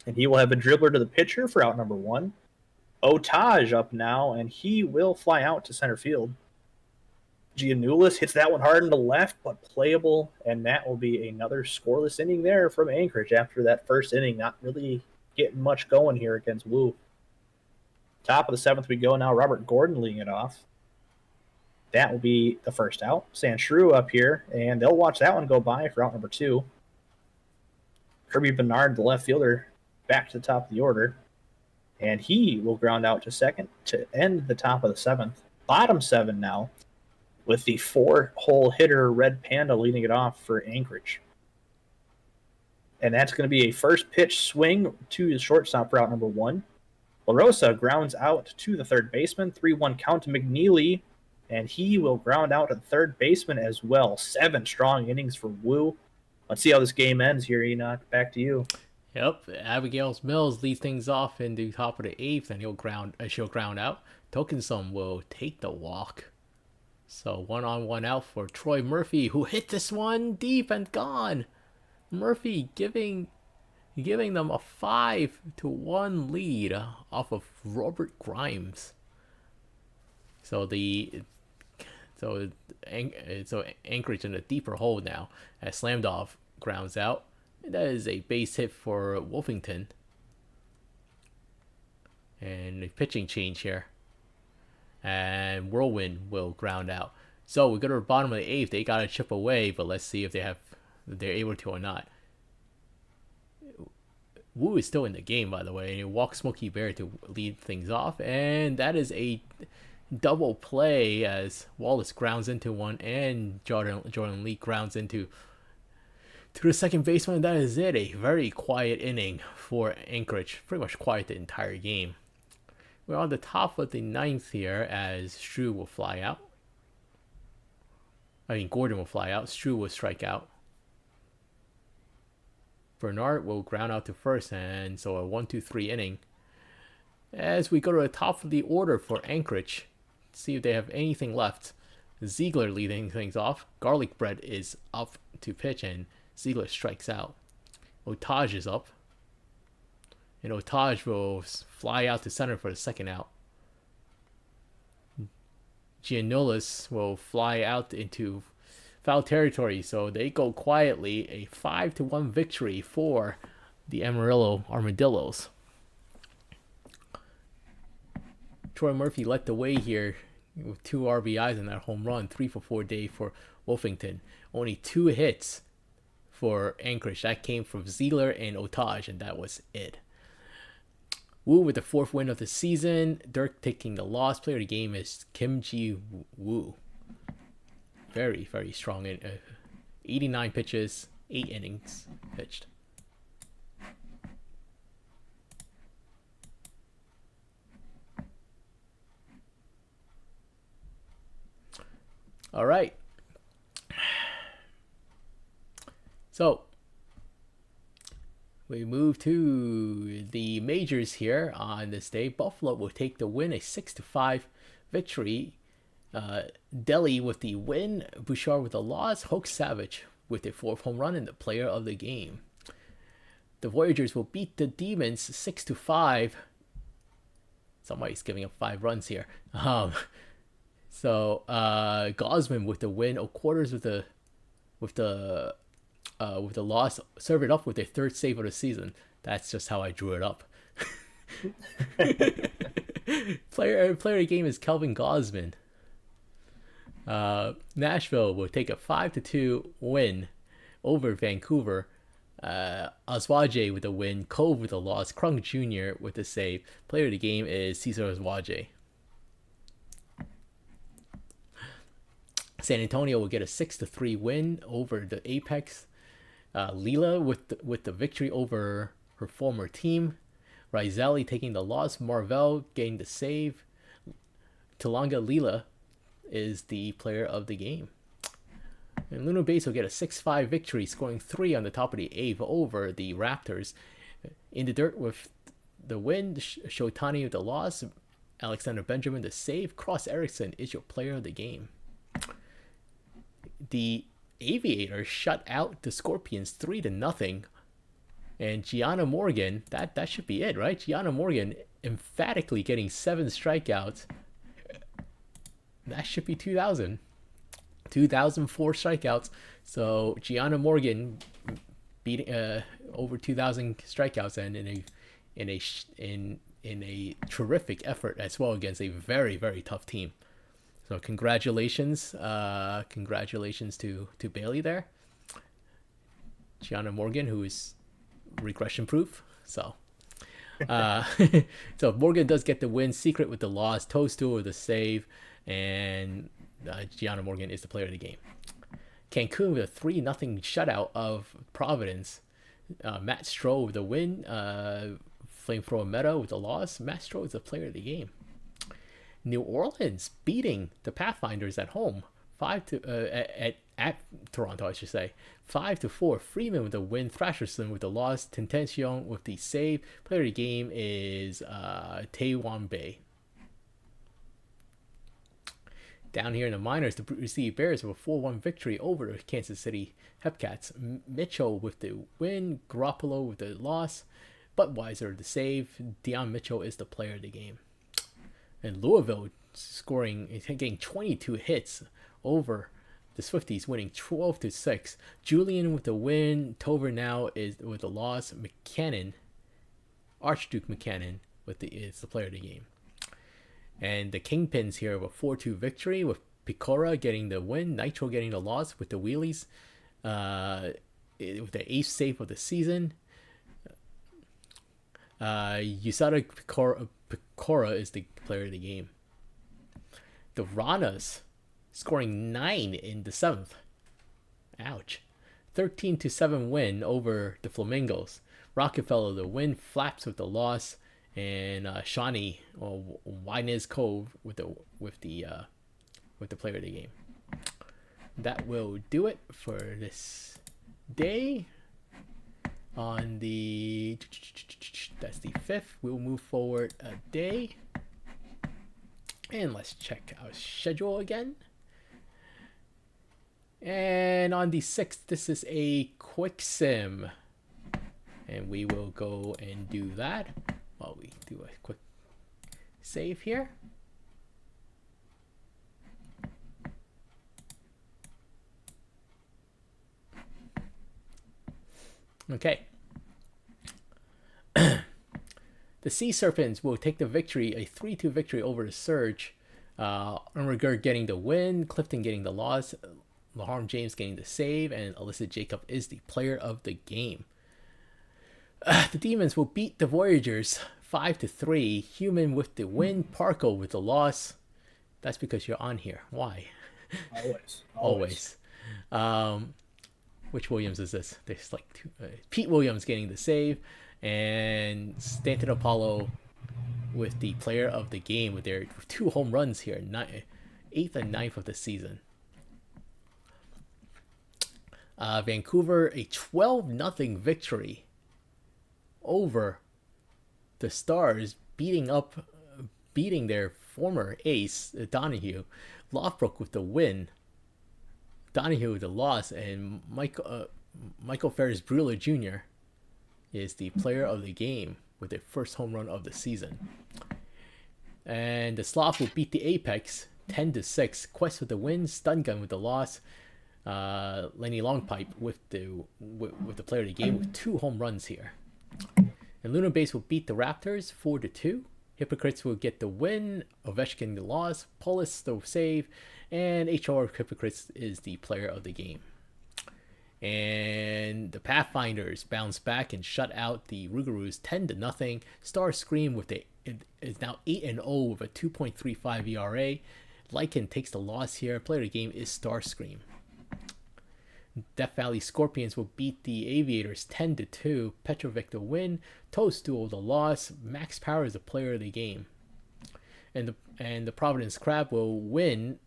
And he will have a dribbler to the pitcher for out number 1. Otaj up now, and he will fly out to center field. Giannoulis hits that one hard in the left, but playable, and that will be another scoreless inning there from Anchorage after that first inning, not really getting much going here against Woo. Top of the 7th we go now, Robert Gordon leading it off. That will be the first out. Sanshrew up here, and they'll watch that one go by for out number 2. Kirby Bernard, the left fielder, back to the top of the order, and he will ground out to second to end the top of the 7th. Bottom 7 now, with the 4-hole hitter Red Panda leading it off for Anchorage. And that's going to be a first pitch swing to the shortstop for out number 1. LaRosa grounds out to the third baseman, 3-1 count to McNeely, and he will ground out to the third baseman as well. 7 strong innings for Woo. Let's see how this game ends here, Enoch. Back to you. Yep, Abigail Mills leads things off in the top of the 8th, and she'll ground out. Tokenson will take the walk. So 1-on-1 out for Troy Murphy, who hit this one deep and gone. Murphy giving them a 5-1 lead off of Robert Grimes. So Anchorage in a deeper hole now as Slamdov grounds out. And that is a base hit for Wolfington. And a pitching change here. And Whirlwind will ground out. So we go to the bottom of the 8th. They got to chip away, but let's see if they're able to or not. Woo is still in the game, by the way. And he walks Smokey Bear to lead things off. And that is a double play as Wallace grounds into one and Jordan Lee grounds into the second baseman. That is it. A very quiet inning for Anchorage. Pretty much quiet the entire game. We're on the top of the ninth here as Strew will fly out. I mean, Gordon will fly out. Strew will strike out. Bernard will ground out to first, and so a 1-2-3 inning. As we go to the top of the order for Anchorage, see if they have anything left. Ziegler leading things off. Garlic Bread is up to pitch, and Ziegler strikes out. Otage is up, and Otage will fly out to center for the second out. Giannoulis will fly out into foul territory, so they go quietly. A 5-1 victory for the Amarillo Armadillos. Troy Murphy led the way here with 2 RBIs in that home run. 3-for-4 day for Wolfington. Only 2 hits for Anchorage. That came from Ziegler and Otage, and that was it. Wu with the 4th win of the season. Dirk taking the loss. Player of the game is Kim Ji Woo. Very, very strong. 89 pitches, 8 innings pitched. All right. So we move to the majors here on this day. Buffalo will take the win, a 6-5 victory. Delhi with the win, Bouchard with the loss, Hoke Savage with the 4th home run and the player of the game. The Voyagers will beat the Demons 6-5. Somebody's giving up 5 runs here. So Gosman with the win, O'Quarters with the loss, serve it up with their 3rd save of the season. That's just how I drew it up. Player of the game is Kelvin Gosman. Nashville will take a 5-2 win over Vancouver. Oswaje with a win, Cove with a loss, Krung Jr. with a save. Player of the game is Cesar Oswaje. San Antonio will get a 6-3 win over the Apex. Leela with the victory over her former team. Rizeli taking the loss. Marvell getting the save. Talanga Leela is the player of the game. And Lunar Base will get a 6-5 victory, scoring 3 on the top of the 8th over the Raptors. In the dirt with the win, Shotani with the loss. Alexander Benjamin the save. Cross Erickson is your player of the game. The Aviators shut out the Scorpions 3-0. And Gianna Morgan, that should be it, right? Gianna Morgan emphatically getting 7 strikeouts. That should be 2,000. 2,004 strikeouts. So Gianna Morgan beating over 2,000 strikeouts, and in a terrific effort as well against a very, very tough team. So congratulations to Bailey there. Gianna Morgan, who is regression proof. So so Morgan does get the win. Secret with the loss. Toadstool with the save, and Gianna Morgan is the player of the game. Cancun with a 3-0 shutout of Providence. Matt Stroh with the win. Flamethrower Meta with the loss. Matt Stroh is the player of the game. New Orleans beating the Pathfinders at home, at Toronto, I should say, 5-4. Freeman with the win, Thrasherson with the loss, Tentension with the save. Player of the game is Taewon Bay. Down here in the minors, the Brute City Bears with a 4-1 victory over the Kansas City Hepcats. Mitchell with the win, Garoppolo with the loss, Budweiser the save. Deion Mitchell is the player of the game. And Louisville getting 22 hits over the Swifties, winning 12-6. Julian with the win. Tover now is with the loss. Archduke McCannon is the player of the game. And the Kingpins here with a 4-2 victory, with Picora getting the win, Nitro getting the loss with the wheelies, with the 8th save of the season. Yusada Picora is the player of the game. The Ranas scoring 9 in the 7th. Ouch. 13-7 win over the Flamingos. Rockefeller the win, Flaps with the loss, and Shawnee or Winez Cove with the player of the game. That will do it for this day. On the that's the 5th, we'll move forward a day, and let's check our schedule again. And on the 6th, this is a quick sim, and we will go and do that while we do a quick save here. Okay. The Sea Serpents will take the victory, a 3-2 victory over the Surge. Unregard getting the win, Clifton getting the loss, Laharm James getting the save, and Alyssa Jacob is the player of the game. The Demons will beat the Voyagers 5-3. Human with the win, Parquad with the loss. That's because you're on here. Why? Always. Which Williams is this? There's like two, Pete Williams getting the save, and Stanton Apollo with the player of the game with their 2 home runs here, 8th and 9th of the season. Vancouver, a 12-0 victory over the Stars, beating their former ace, Donahue. Lofbrook with the win, Donahue with the loss, and Michael Ferris Brewer Jr. is the player of the game with their first home run of the season. And the Sloth will beat the Apex 10-6. Quest with the win, Stun Gun with the loss. Lenny Longpipe with the player of the game with 2 home runs here. And Lunar Base will beat the Raptors 4-2. Hypocrites will get the win, Ovechkin the loss, Polis the save, and HR Hypocrites is the player of the game. And the Pathfinders bounce back and shut out the Rougarous 10-0. Starscream is now 8-0 with a 2.35 ERA. Lycan takes the loss here. Player of the game is Starscream. Death Valley Scorpions will beat the Aviators 10-2. Petrovic the win. Toast Duel the loss. Max Power is the player of the game. And the Providence Crab will win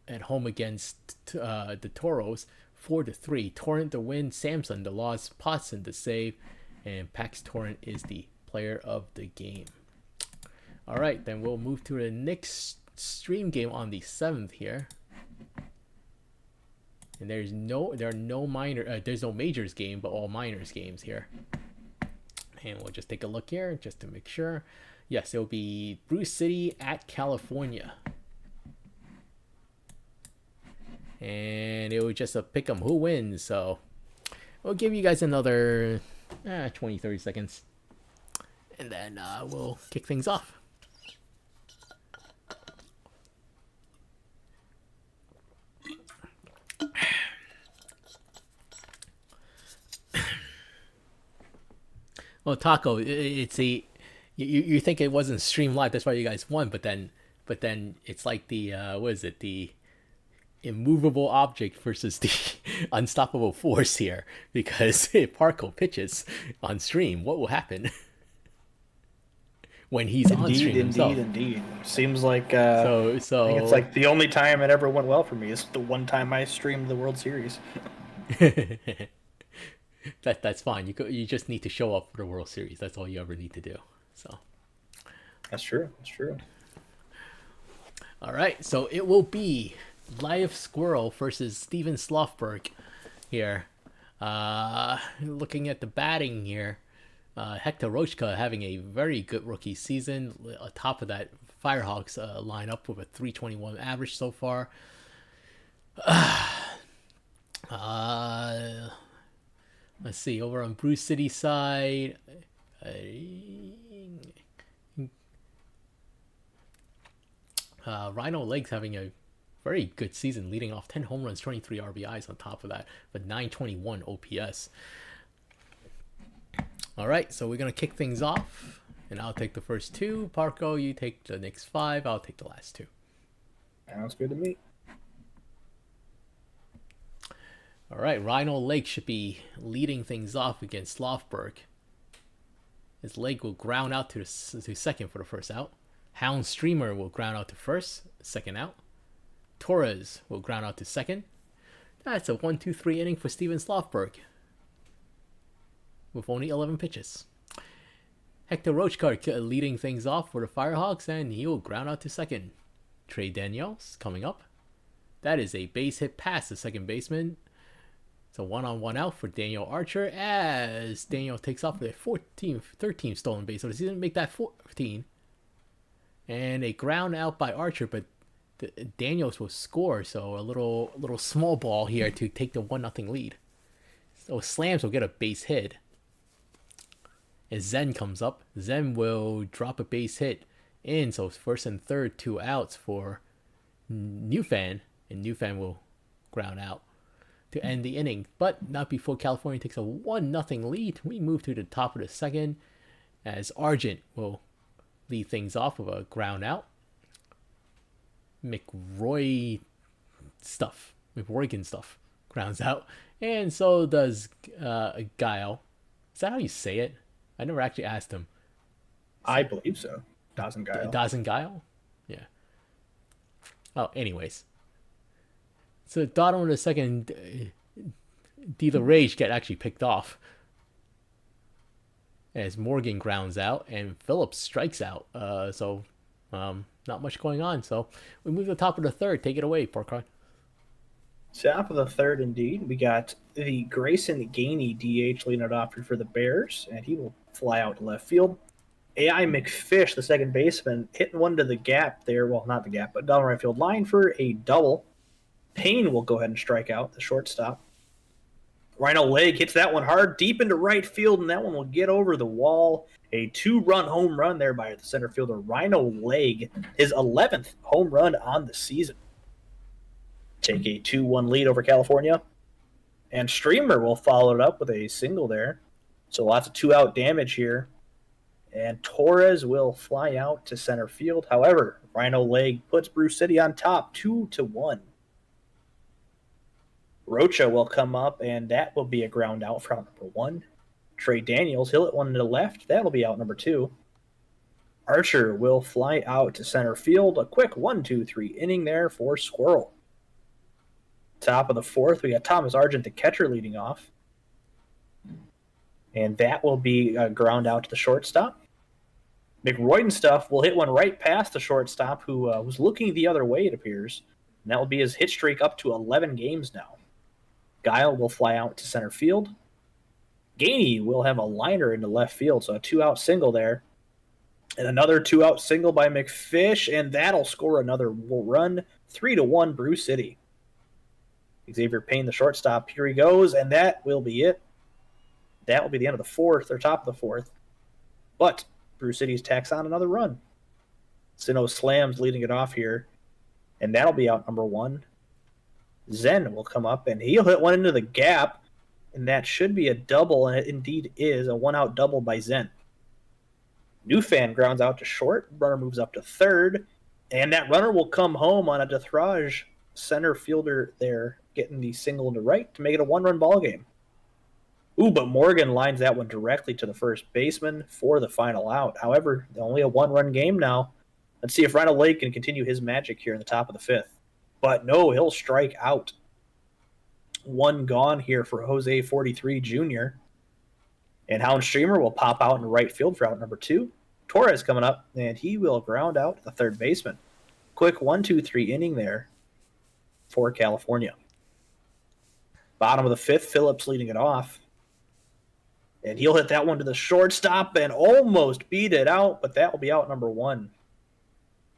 at home against the Toros 4-3. Torrent the win. Samson the loss. Potson the save. And Pax Torrent is the player of the game. All right, then we'll move to the next stream game on the 7th here. And there's no majors game, but all minors games here. And we'll just take a look here just to make sure. Yes, it'll be Bruce City at California. And it was just a pick 'em who wins. So we'll give you guys another 20-30 seconds. And then we'll kick things off. Well, Taco, it's you think it wasn't streamed live, that's why you guys won, but then it's like the what is it, the immovable object versus the unstoppable force here, because if Parco pitches on stream, what will happen when he's on stream himself? Indeed. Seems like so I think it's like the only time it ever went well for me is the one time I streamed the World Series. That's fine. You just need to show up for the World Series. That's all you ever need to do. So that's true. All right, so it will be Live Squirrel versus Steven Slothberg here. Looking at the batting here, Hector Rochka having a very good rookie season. On top of that, Firehawks line up with a 321 average so far. Let's see, over on Bruce City side, Rhino Legs having a very good season, leading off 10 home runs, 23 RBIs on top of that, but 921 OPS. All right, so we're going to kick things off, and I'll take the first 2. Parco, you take the next 5. I'll take the last 2. Sounds good to me. All right, Rhino Lake should be leading things off against Slothberg. His leg will ground out to second for the first out. Hound Streamer will ground out to first, second out. Torres will ground out to second. That's a 1-2-3 inning for Steven Slofberg with only 11 pitches. Hector Roachkart leading things off for the Firehawks, and he will ground out to second. Trey Daniels coming up. That is a base hit past the second baseman. It's a 1-on-1 out for Daniel Archer as Daniel takes off with a 13th stolen base. So he didn't make that 14. And a ground out by Archer, but Daniels will score. So a little small ball here to take the 1-0 lead. So Slams will get a base hit. As Zen comes up, Zen will drop a base hit in. So first and third, 2 outs for Newfan. And Newfan will ground out to end the inning, but not before California takes a 1-0 lead. We move to the top of the second as Argent will lead things off with a ground out. McRoygan stuff grounds out, and so does Guile. Is that how you say it? I never actually asked him. I believe so. Dawson Guile. Dawson Guile? Yeah. Oh, anyways. So bottom of the second, D the Rage get actually picked off as Morgan grounds out and Phillips strikes out. So not much going on. So we move to the top of the third. Take it away, Parquad. Top of the third, indeed. We got the Grayson Gainey DH leading it off for the Bears, and he will fly out to left field. A.I. McFish, the second baseman, hitting one to the gap there. Well, not the gap, but down the right field line for a double. Payne will go ahead and strike out, the shortstop. Rhino Leg hits that one hard deep into right field, and that one will get over the wall. A 2-run home run there by the center fielder, Rhino Leg, his 11th home run on the season. Take a 2-1 lead over California. And Streamer will follow it up with a single there. So lots of 2-out damage here. And Torres will fly out to center field. However, Rhino Leg puts Brew City on top, 2-1. Rocha will come up, and that will be a ground out for out number 1. Trey Daniels, he'll hit one to the left. That'll be out number 2. Archer will fly out to center field. A quick 1-2-3 inning there for Squirrel. Top of the fourth, we got Thomas Argent, the catcher, leading off. And that will be a ground out to the shortstop. McRoyden stuff will hit one right past the shortstop, who was looking the other way, it appears. And that will be his hit streak up to 11 games now. Guile will fly out to center field. Gainey will have a liner into left field, so a 2-out single there. And another 2-out single by McFish, and that'll score another run. 3-1 Brew City. Xavier Payne, the shortstop, here he goes, and that will be it. That will be the end of the fourth, or top of the fourth. But Brew City's tacks on another run. Sino Slams leading it off here, and that'll be out number 1. Zen will come up, and he'll hit one into the gap, and that should be a double, and it indeed is a 1-out double by Zen. Newfan grounds out to short, runner moves up to third, and that runner will come home on a Dethrage center fielder there, getting the single to right to make it a 1-run ball game. Ooh, but Morgan lines that one directly to the first baseman for the final out. However, only a 1-run game now. Let's see if Rhino Lake can continue his magic here in the top of the fifth. But no, he'll strike out. 1 gone here for S44 Jr. And Hound Streamer will pop out in right field for out number 2. Torres coming up, and he will ground out the third baseman. Quick 1-2-3 inning there for California. Bottom of the fifth, Phillips leading it off. And he'll hit that one to the shortstop and almost beat it out, but that will be out number 1.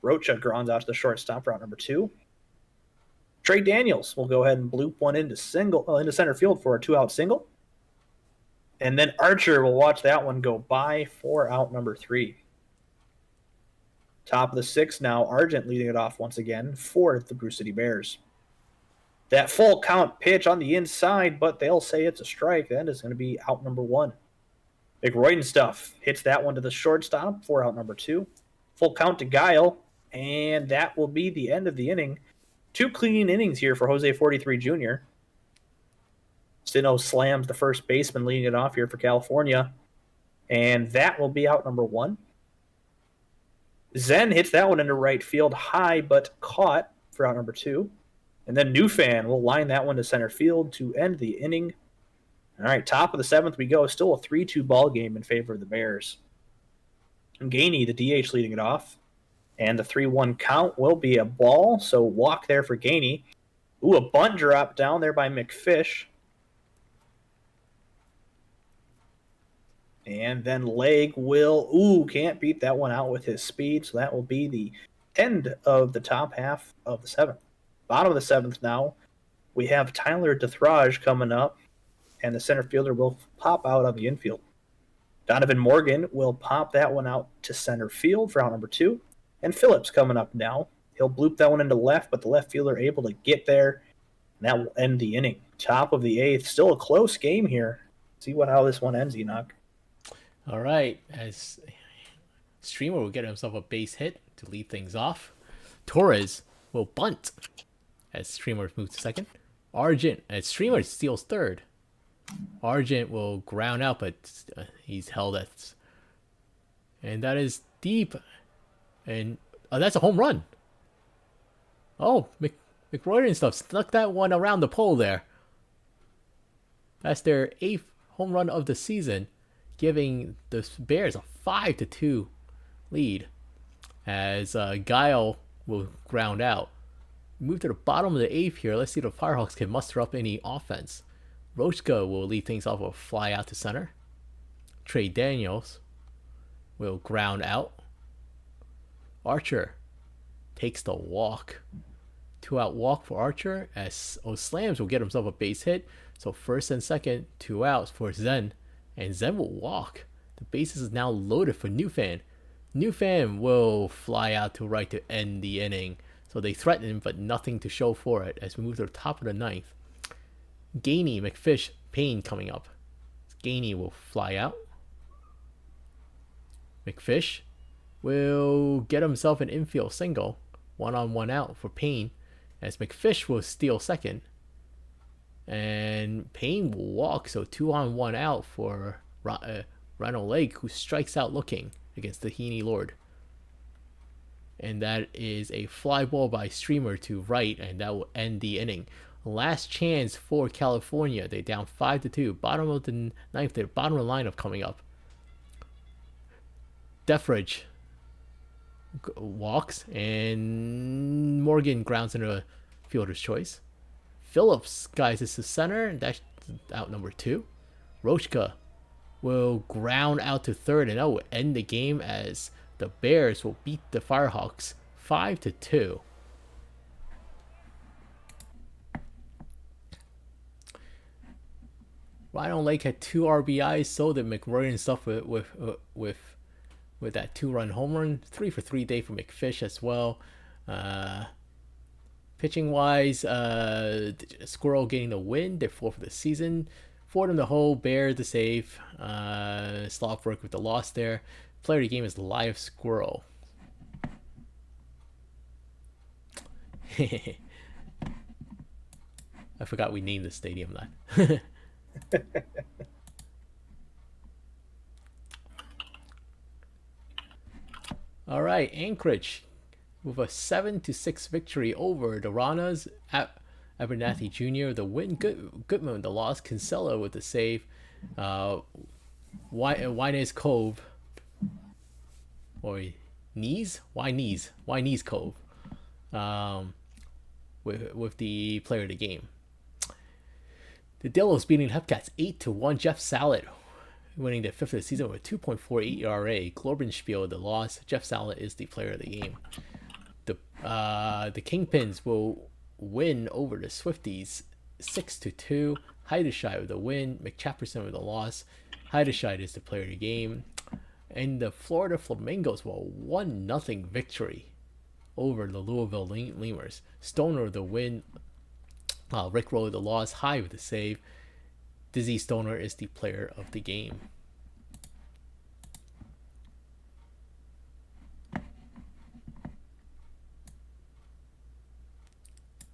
Rocha grounds out to the shortstop for out number 2. Trey Daniels will go ahead and bloop one into center field for a 2-out single. And then Archer will watch that one go by for out number 3. Top of the sixth now, Argent leading it off once again for the Brew City Bears. That full count pitch on the inside, but they'll say it's a strike. That is going to be out number 1. McRoyden stuff hits that one to the shortstop for out number 2. Full count to Guile, and that will be the end of the inning. 2 clean innings here for S44 Jr. Sino Slams the first baseman leading it off here for California. And that will be out number 1. Zen hits that one into right field high, but caught for out number 2. And then Newfan will line that one to center field to end the inning. All right, top of the 7th we go. Still a 3-2 ball game in favor of the Bears. And Gainey, the DH, leading it off. And the 3-1 count will be a ball, so walk there for Gainey. Ooh, a bunt drop down there by McFish. And then Leg will, can't beat that one out with his speed. So that will be the end of the top half of the 7th. Bottom of the 7th now, we have Tyler DeThrage coming up, and the center fielder will pop out on the infield. Donovan Morgan will pop that one out to center field for out number 2. And Phillips coming up now. He'll bloop that one into left, but the left fielder able to get there. And that will end the inning. Top of the 8th. Still a close game here. See how this one ends, Enoch. All right, as Streamer will get himself a base hit to lead things off. Torres will bunt as Streamer moves to second. Argent, as Streamer steals third. Argent will ground out, but he's held at. And that is deep. And that's a home run. Oh, McRoy and stuff snuck that one around the pole there. That's their 8th home run of the season, giving the Bears a 5-2 lead as Guile will ground out. Move to the bottom of the 8th here. Let's see if the Firehawks can muster up any offense. Rochka will lead things off with a fly out to center. Trey Daniels will ground out. Archer takes the walk. 2-out walk for Archer as O'Slams will get himself a base hit. So first and second, 2 outs for Zen. And Zen will walk. The bases is now loaded for Newfan. Newfan will fly out to right to end the inning. So they threaten him, but nothing to show for it as we move to the top of the 9th. Gainey, McFish, Payne coming up. Gainey will fly out. McFish will get himself an infield single. 1-on-1 out for Payne as McFish will steal second. And Payne will walk, so 2-on-1 out for Ronald Lake, who strikes out looking against the Heaney Lord. And that is a fly ball by Streamer to right, and that will end the inning. Last chance for California. They're down 5-2. Bottom of the 9th, their bottom of the lineup coming up. Deffridge walks, and Morgan grounds into a fielder's choice. Phillips guys this to center, and that's out number 2. Rochka will ground out to third, and that will end the game as the Bears will beat the Firehawks 5-2. Rhino Lake had 2 RBIs, so did McRoy and stuff with that 2-run home run. 3-for-3 day for McFish as well. Pitching wise, Squirrel getting the win. They're 4 for the season. Fordham the hole, Bear the save. Slopwork with the loss there. Player of the game is Live Squirrel. I forgot we named the stadium that. All right, Anchorage with a 7-6 victory over the Ranas. Abernathy Jr. the win. Goodman the loss. Kinsella with the save. Wynez Cove. Or Knees? Why Knees Cove. With the player of the game. The Dillos beating Hepcats 8-1. Jeff Salad winning their 5th of the season with a 2.48 ERA. Glorbenspiel the loss. Jeff Salad is the player of the game. The Kingpins will win over the Swifties 6-2. Heiderscheid with the win. McChapperson with the loss. Heiderscheid is the player of the game. And the Florida Flamingos will 1-0 victory over the Louisville Lemurs. Stoner the win. Rick Rowe the loss. High with the save. Dizzy Stoner is the player of the game.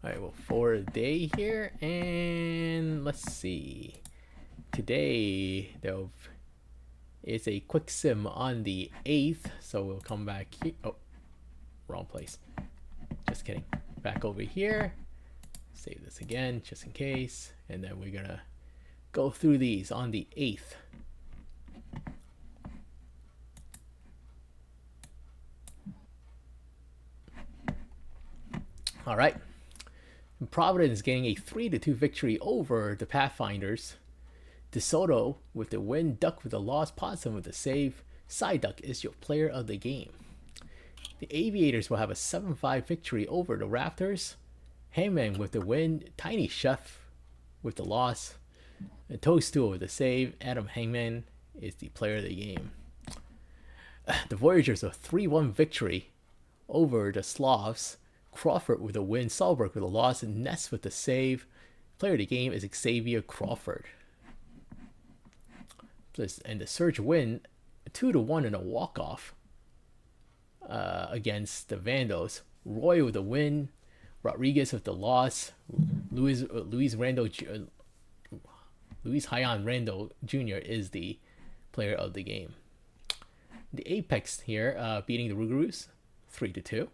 Alright, well, for a day here, and let's see. Today, is a quick sim on the 8th. So we'll come back here. Oh, wrong place. Just kidding. Back over here. Save this again just in case. And then we're going to go through these on the 8th. All right. Providence getting a 3-2 victory over the Pathfinders. DeSoto with the win, Duck with the loss, Potsdam with the save. Psyduck is your player of the game. The Aviators will have a 7-5 victory over the Raptors. Hangman with the win, Tiny Chef with the loss, and Toadstool with the save. Adam Hangman is the player of the game. The Voyagers a 3-1 victory over the Slavs. Crawford with a win, Solberg with a loss, and Ness with the save. Player of the game is Xavier Crawford. And the Surge win 2-1 in a walk-off against the Vandals. Roy with a win, Rodriguez with the loss, Luis Hyan Randall Jr. is the player of the game. The Apex here beating the Rougarous 3-2.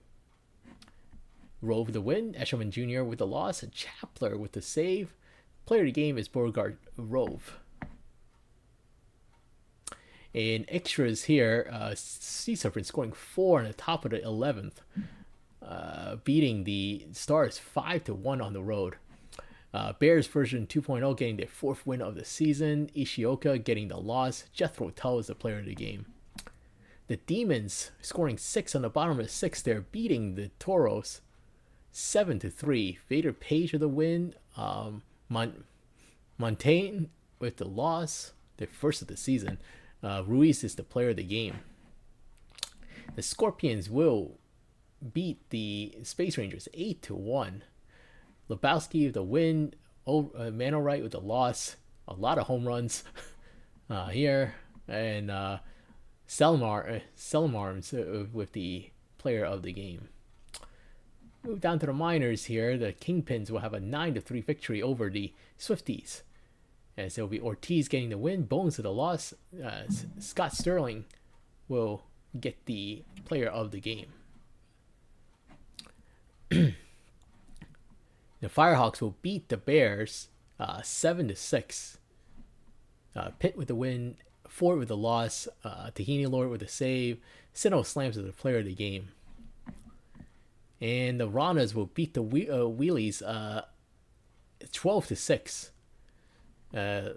Rove with the win, Eshelman Jr. with the loss, and Chapler with the save. Player of the game is Beauregard Rove. In extras here, Sea Serpent scoring 4 on the top of the 11th, beating the Stars 5-1 on the road. Bears version 2.0 getting their 4th win of the season. Ishioka getting the loss. Jethro Tull is the player of the game. The Demons scoring 6 on the bottom of the 6th. They're beating the Toros 7-3. Vader Page with the win. Montaigne with the loss. Their first of the season. Ruiz is the player of the game. The Scorpions will beat the Space Rangers 8-1. Lebowski with the win. Manorite with the loss. A lot of home runs here. And Selmarms with the player of the game. Move down to the minors here. The Kingpins will have a 9-3 victory over the Swifties. As it'll be Ortiz getting the win, Bones with the loss. Scott Sterling will get the player of the game. The Firehawks will beat the Bears 7-6. Pitt with the win, Ford with the loss, Tahini Lord with the save, Sinnoh Slams with the player of the game. And the Ranas will beat the Wheelies 12-6.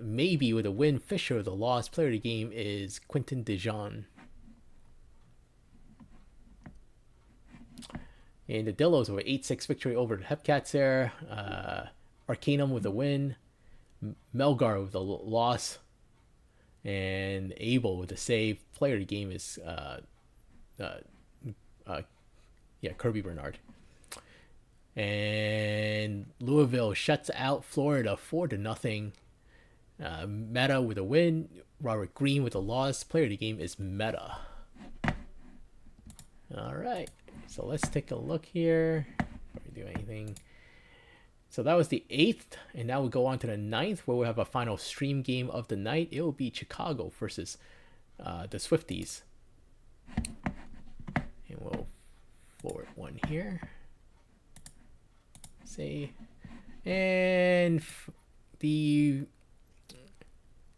Maybe with a win, Fisher with a loss. Player of the game is Quentin Dijon. And the Dillos with an 8-6 victory over the Hepcats there. Arcanum with a win. Melgar with a loss. And Abel with a save. Player of the game is Kirby Bernard. And Louisville shuts out Florida 4-0. Meta with a win. Robert Green with a loss. Player of the game is Meta. All right. So let's take a look here. Before we do anything. So that was the 8th. And now we go on to the 9th where we'll have a final stream game of the night. It will be Chicago versus the Swifties. And we'll forward one here. Say. And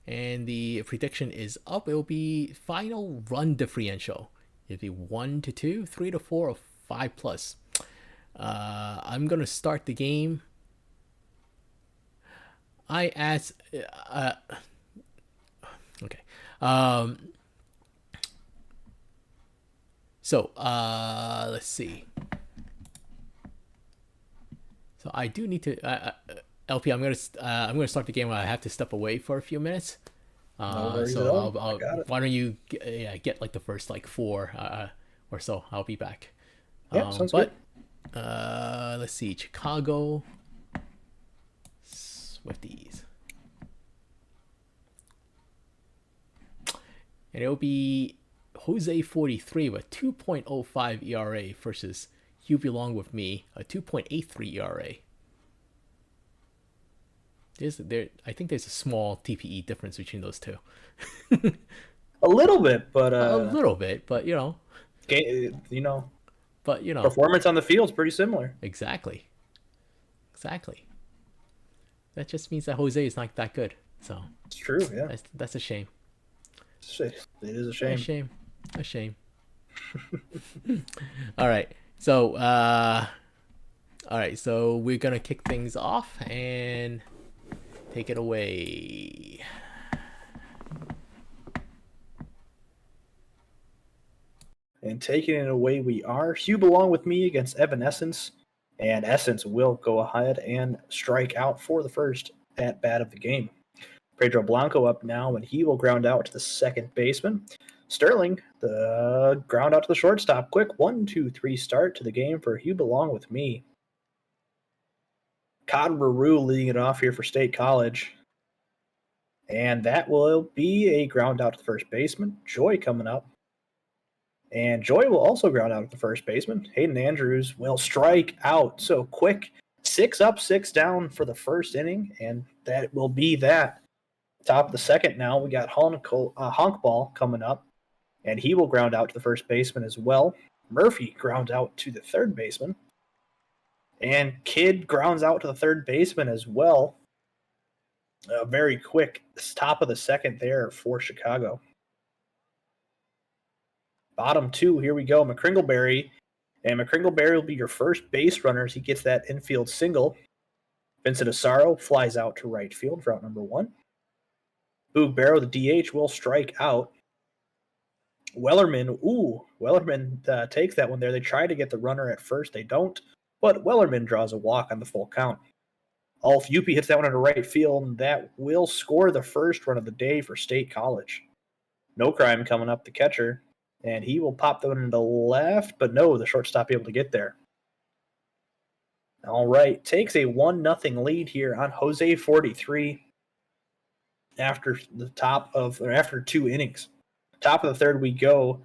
the prediction is up. It will be final run differential. It'll be 1-2, 3-4, or 5+. I'm gonna start the game. I asked. Okay. So let's see. So I do need to. LP, I'm gonna start the game. I have to step away for a few minutes. So why don't you get like the first like 4 or so? I'll be back. Yeah, sounds good. Let's see, Chicago Swifties, and it'll be Jose 43 with 2.05 ERA versus You Belong With Me, a 2.83 ERA. I think there's a small TPE difference between those two. A little bit, but A little bit, but you know, but performance on the field is pretty similar. exactly, exactly. That just means that Jose is not that good. So It's true, yeah. that's a shame. It is a A shame. shame. A shame. All right. So we're gonna kick things off and take it away. And taking it away, we are Hugh Belong with me against Evanescence, and Essence will go ahead and strike out for the first at bat of the game. Pedro Blanco up now, and he will ground out to the second baseman. Sterling, the ground out to the shortstop. Quick 1-2-3 start to the game for Hugh Belong with me. Cotton Ruru leading it off here for State College. And that will be a ground out to the first baseman. Joy coming up. And Joy will also ground out at the first baseman. Hayden Andrews will strike out. So quick, 6 up, 6 down for the first inning, and that will be that. Top of the second now, we got Honk Ball coming up, and he will ground out to the first baseman as well. Murphy grounds out to the third baseman. And Kidd grounds out to the third baseman as well. Very quick, top of the second there for Chicago. Bottom two, here we go, McCringleberry. And McCringleberry will be your first base runner as he gets that infield single. Vincent Asaro flies out to right field for out number 1. Boog Barrow, the DH, will strike out. Wellerman takes that one there. They try to get the runner at first. They don't. But Wellerman draws a walk on the full count. Alf Yuppie hits that one into right field, and that will score the first run of the day for State College. No Crime coming up, the catcher, and he will pop that one into left, but no, the shortstop able to get there. All right, takes a 1-0 lead here on Jose 43 after 2 innings. Top of the third we go.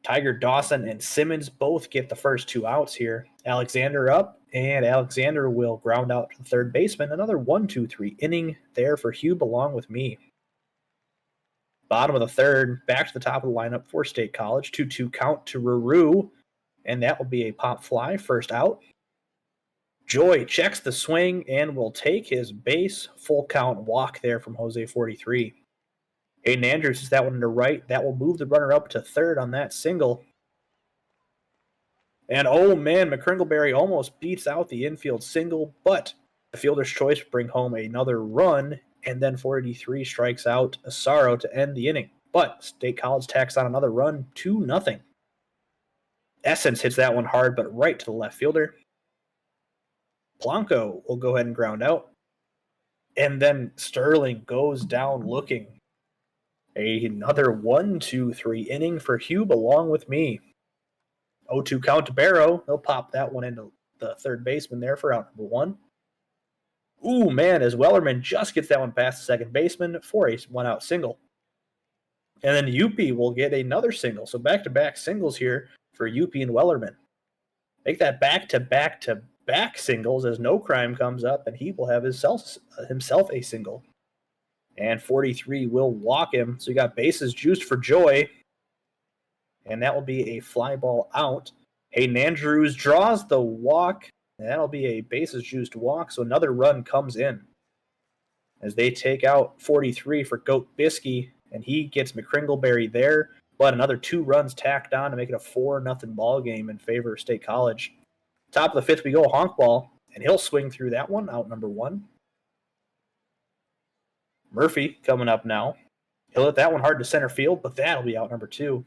Tiger Dawson and Simmons both get the first 2 outs here. Alexander up, and Alexander will ground out to the third baseman. Another 1-2-3 inning there for Hugh Belong with me. Bottom of the third, back to the top of the lineup for State College. 2-2 count to Ruru, and that will be a pop fly, first out. Joy checks the swing and will take his base full count walk there from Jose 43. Hayden Andrews is that one to right. That will move the runner up to third on that single. And oh man, McCringleberry almost beats out the infield single, but the fielder's choice bring home another run, and then 43 strikes out Asaro to end the inning. But State College tacks on another run, 2-0. Essence hits that one hard, but right to the left fielder. Blanco will go ahead and ground out. And then Sterling goes down looking. Another 1-2-3 inning for Hugh Belong with me. 0-2 count to Barrow. He'll pop that one into the third baseman there for out number 1. Ooh, man, as Wellerman just gets that one past the second baseman for a 1-out single. And then Yuppie will get another single. So back-to-back singles here for Yuppie and Wellerman. Make that back-to-back singles as No Crime comes up, and he will have himself a single. And 43 will walk him. So you got bases juiced for Joy. And that will be a fly ball out. Hayden Andrews draws the walk. And that'll be a bases juiced walk. So another run comes in as they take out 43 for Goat Bisky. And he gets McCringleberry there. But another 2 runs tacked on to make it a 4-0 ball game in favor of State College. Top of the fifth we go, Honk Ball. And he'll swing through that one, out number 1. Murphy coming up now. He'll hit that one hard to center field, but that'll be out number 2.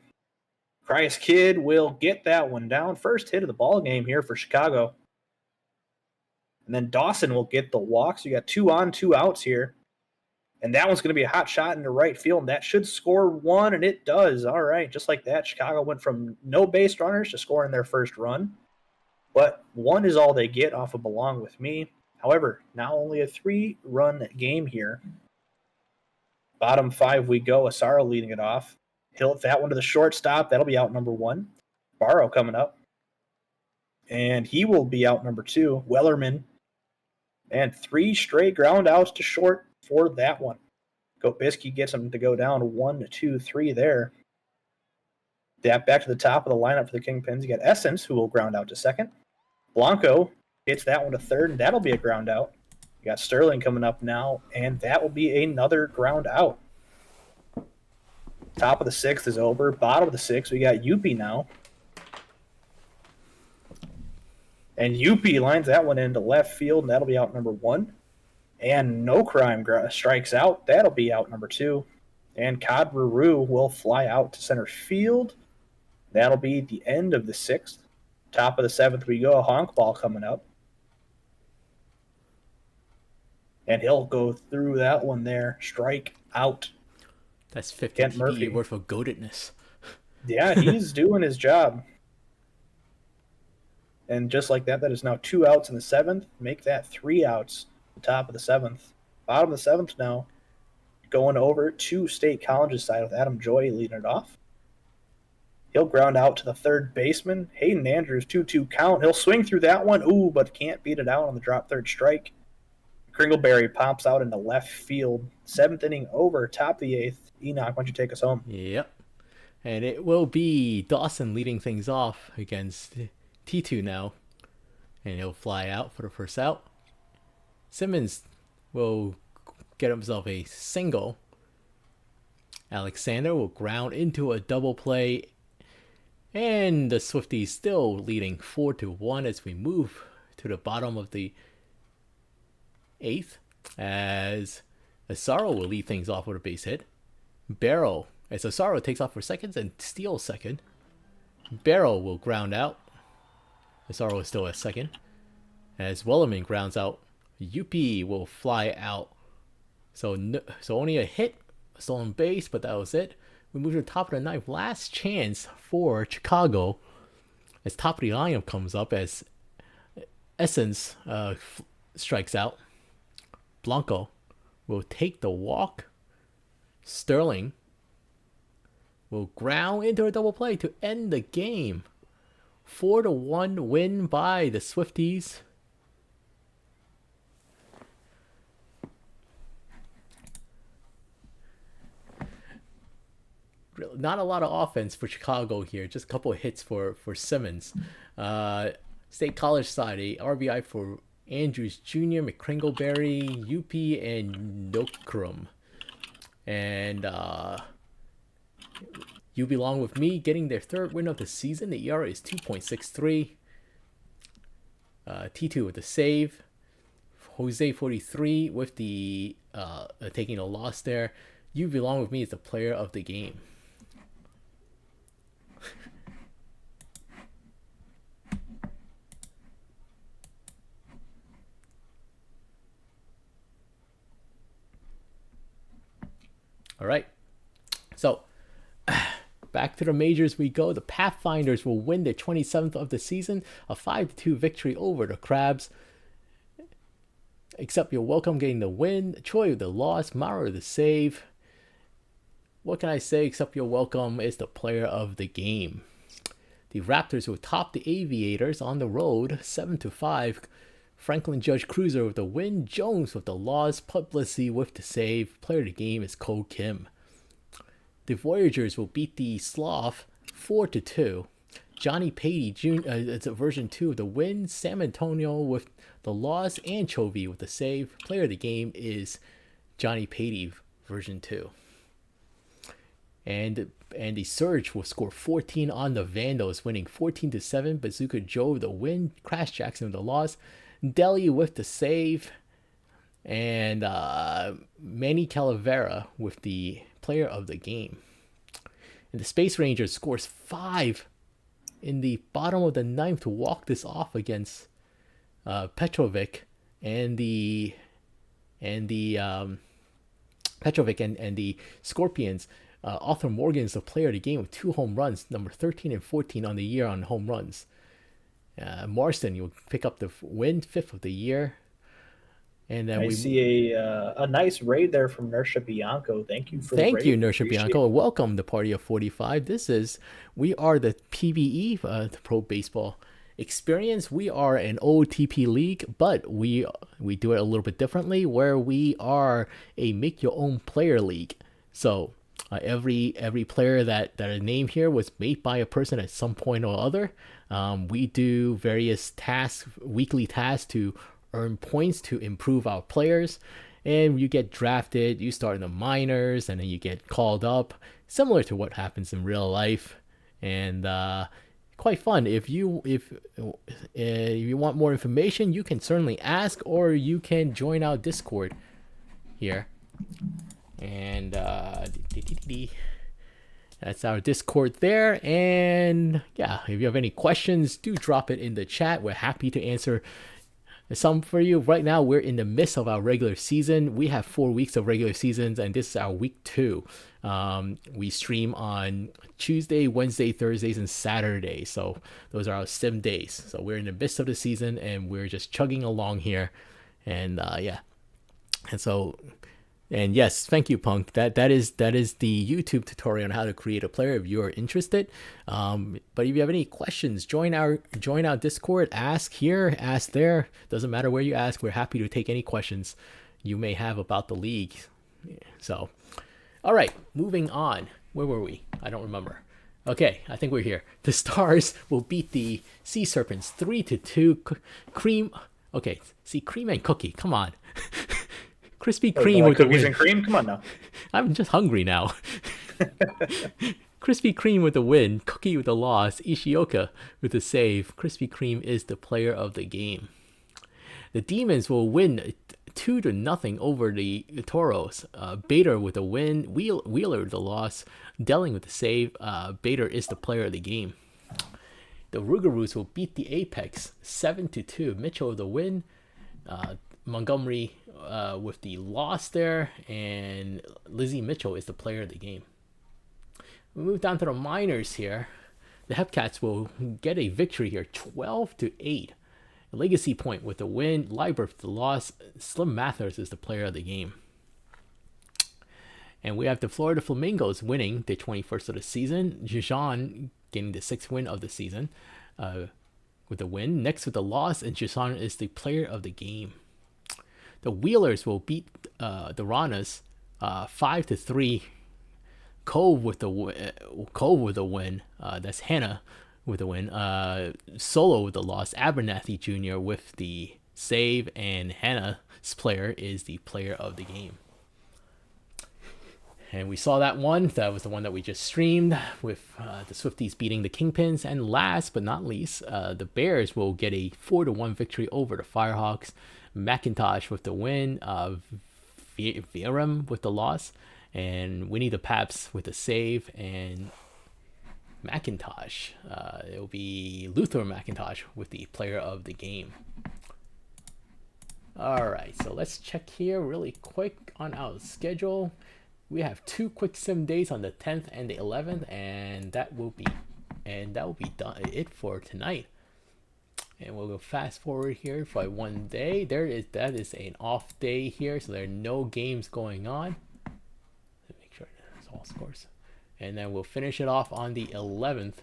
Christ Kidd will get that one down. First hit of the ball game here for Chicago. And then Dawson will get the walk. So you got 2 on, 2 outs here. And that one's going to be a hot shot into right field. And that should score 1, and it does. All right, just like that, Chicago went from no base runners to scoring their first run. But 1 is all they get off of Belong with me. However, now only a 3-run game here. Bottom 5 we go. Asaro leading it off. He'll hit that one to the shortstop. That'll be out number 1. Barrow coming up. And he will be out number 2. Wellerman. And 3 straight ground outs to short for that one. Bisky gets him to go down 1, 2, 3 there. That back to the top of the lineup for the Kingpins. You got Essence, who will ground out to second. Blanco hits that one to third, and that'll be a ground out. You got Sterling coming up now, and that will be another ground out. Top of the sixth is over. Bottom of the sixth, we got Yuppie now. And Yuppie lines that one into left field, and that'll be out number 1. And No Crime strikes out. That'll be out number 2. And Cod Ruru will fly out to center field. That'll be the end of the 6th. Top of the 7th, we go. A honk ball coming up. And he'll go through that one there. Strike out. That's 50 PBE worth of goatedness. Yeah, he's doing his job. And just like that, that is now 2 outs in the 7th. Make that 3 outs. Top of the 7th. Bottom of the 7th now. Going over to State College's side with Adam Joy leading it off. He'll ground out to the third baseman. Hayden Andrews, 2-2 count. He'll swing through that one. Ooh, but can't beat it out on the drop third strike. Kringleberry pops out into left field. 7th inning over. Top of the 8th. Enoch, why don't you take us home? Yep. And it will be Dawson leading things off against T2 now. And he'll fly out for the first out. Simmons will get himself a single. Alexander will ground into a double play. And the Swifties still leading 4-1 as we move to the bottom of the 8th. As Asaro will lead things off with a base hit. Barrow, as Asaro takes off for seconds and steals second. Barrow will ground out. Asaro is still at second. As Wellerman grounds out. Yuppie will fly out. So only a hit, a stolen base, but that was it. We move to the top of the 9th. Last chance for Chicago. As top of the lineup comes up as Essence strikes out. Blanco will take the walk. Sterling will ground into a double play to end the game. 4-1 win by the Swifties. Not a lot of offense for Chicago here. Just a couple of hits for Simmons. State College side, a RBI for Andrews Jr., McCringleberry, Yuppie, and Nokrum. And You Belong With Me getting their 3rd win of the season. The ERA is 2.63. T2 with the save. Jose 43 with the taking a loss there. You Belong With Me is the player of the game. All right, so back to the majors we go. The Pathfinders will win their 27th of the season, a 5-2 victory over the Crabs. Accept Your Welcome getting the win, Troy with the loss, Mara with the save. What can I say? Accept Your Welcome is the player of the game. The Raptors will top the Aviators on the road, 7-5. Franklin Judge Cruiser with the win, Jones with the loss, Publicity with the save. Player of the game is Ko Kim. The Voyagers will beat the Sloth 4-2. Johnny Patey Jr. It's a version 2 of the win, San Antonio with the loss, and Chovy with the save. Player of the game is Johnny Patey version 2. And the Surge will score 14 on the Vandals, winning 14-7. Bazooka Joe with the win, Crash Jackson with the loss, Delhi with the save, and Manny Calavera with the player of the game. And the Space Rangers scores 5 in the bottom of the 9th to walk this off against Petrovic and the Scorpions. Arthur Morgan is the player of the game with 2 home runs, number 13 and 14 on the year on home runs. Marston, you'll pick up the win, 5th of the year. And then I see a nice raid there from Nersha Bianco. Thank you for the raid. Thank you, Nersha Bianco. Welcome to Party of 45. We are the PBE, the Pro Baseball Experience. We are an OTP league, but we we do it a little bit differently, where we are a make your own player league. So every player that are named here was made by a person at some point or other. We do various tasks, weekly tasks, to earn points to improve our players. And you get drafted, you start in the minors, and then you get called up, similar to what happens in real life. And quite fun. If you want more information, you can certainly ask, or you can join our Discord here. And that's our Discord there. And yeah, if you have any questions, do drop it in the chat. We're happy to answer some for you. Right now, we're in the midst of our regular season. We have 4 weeks of regular seasons, and this is our week 2. We stream on Tuesday, Wednesday, Thursdays, and Saturdays. So those are our sim days. So we're in the midst of the season, and we're just chugging along here. And yeah. And yes, thank you, Punk. That is the YouTube tutorial on how to create a player if you are interested. But if you have any questions, join our Discord. Ask here, ask there. Doesn't matter where you ask. We're happy to take any questions you may have about the league. So, all right, moving on. Where were we? I don't remember. Okay, I think we're here. The Stars will beat the Sea Serpents 3-2. Cream. Okay, see, cream and cookie. Come on. Krispy Kreme with the win. And cream? Come on now. I'm just hungry now. Krispy Kreme with the win. Cookie with the loss. Ishioka with the save. Krispy Kreme is the player of the game. The Demons will win 2-0 over the Toros. Bader with the win. Wheeler with the loss. Delling with the save. Bader is the player of the game. The Rougarous will beat the Apex 7-2. Mitchell with the win. Montgomery with the loss there, and Lizzie Mitchell is the player of the game. We move down to the minors here. The Hepcats will get a victory here, 12-8. Legacy Point with the win, Liber with the loss. Slim Mathers is the player of the game. And we have the Florida Flamingos winning the 21st of the season. Jijan getting the 6th win of the season with the win. Next with the loss, and Jijan is the player of the game. The Wheelers will beat the Ranas 5-3. Cove with the win. That's Hannah with the win. Solo with the loss. Abernathy Jr. with the save, and Hannah's player is the player of the game. And we saw that one. That was the one that we just streamed with the Swifties beating the Kingpins. And last but not least, the Bears will get a 4-1 victory over the Firehawks. McIntosh with the win, Viram with the loss, and Winnie the Paps with the save, and McIntosh. It'll be Luther McIntosh with the player of the game. All right, so let's check here really quick on our schedule. We have 2 quick sim days on the 10th and the 11th, and that will be done it for tonight. And we'll go fast forward here for 1 day. That is an off day here, so there are no games going on. Make sure that's all scores. And then we'll finish it off on the 11th.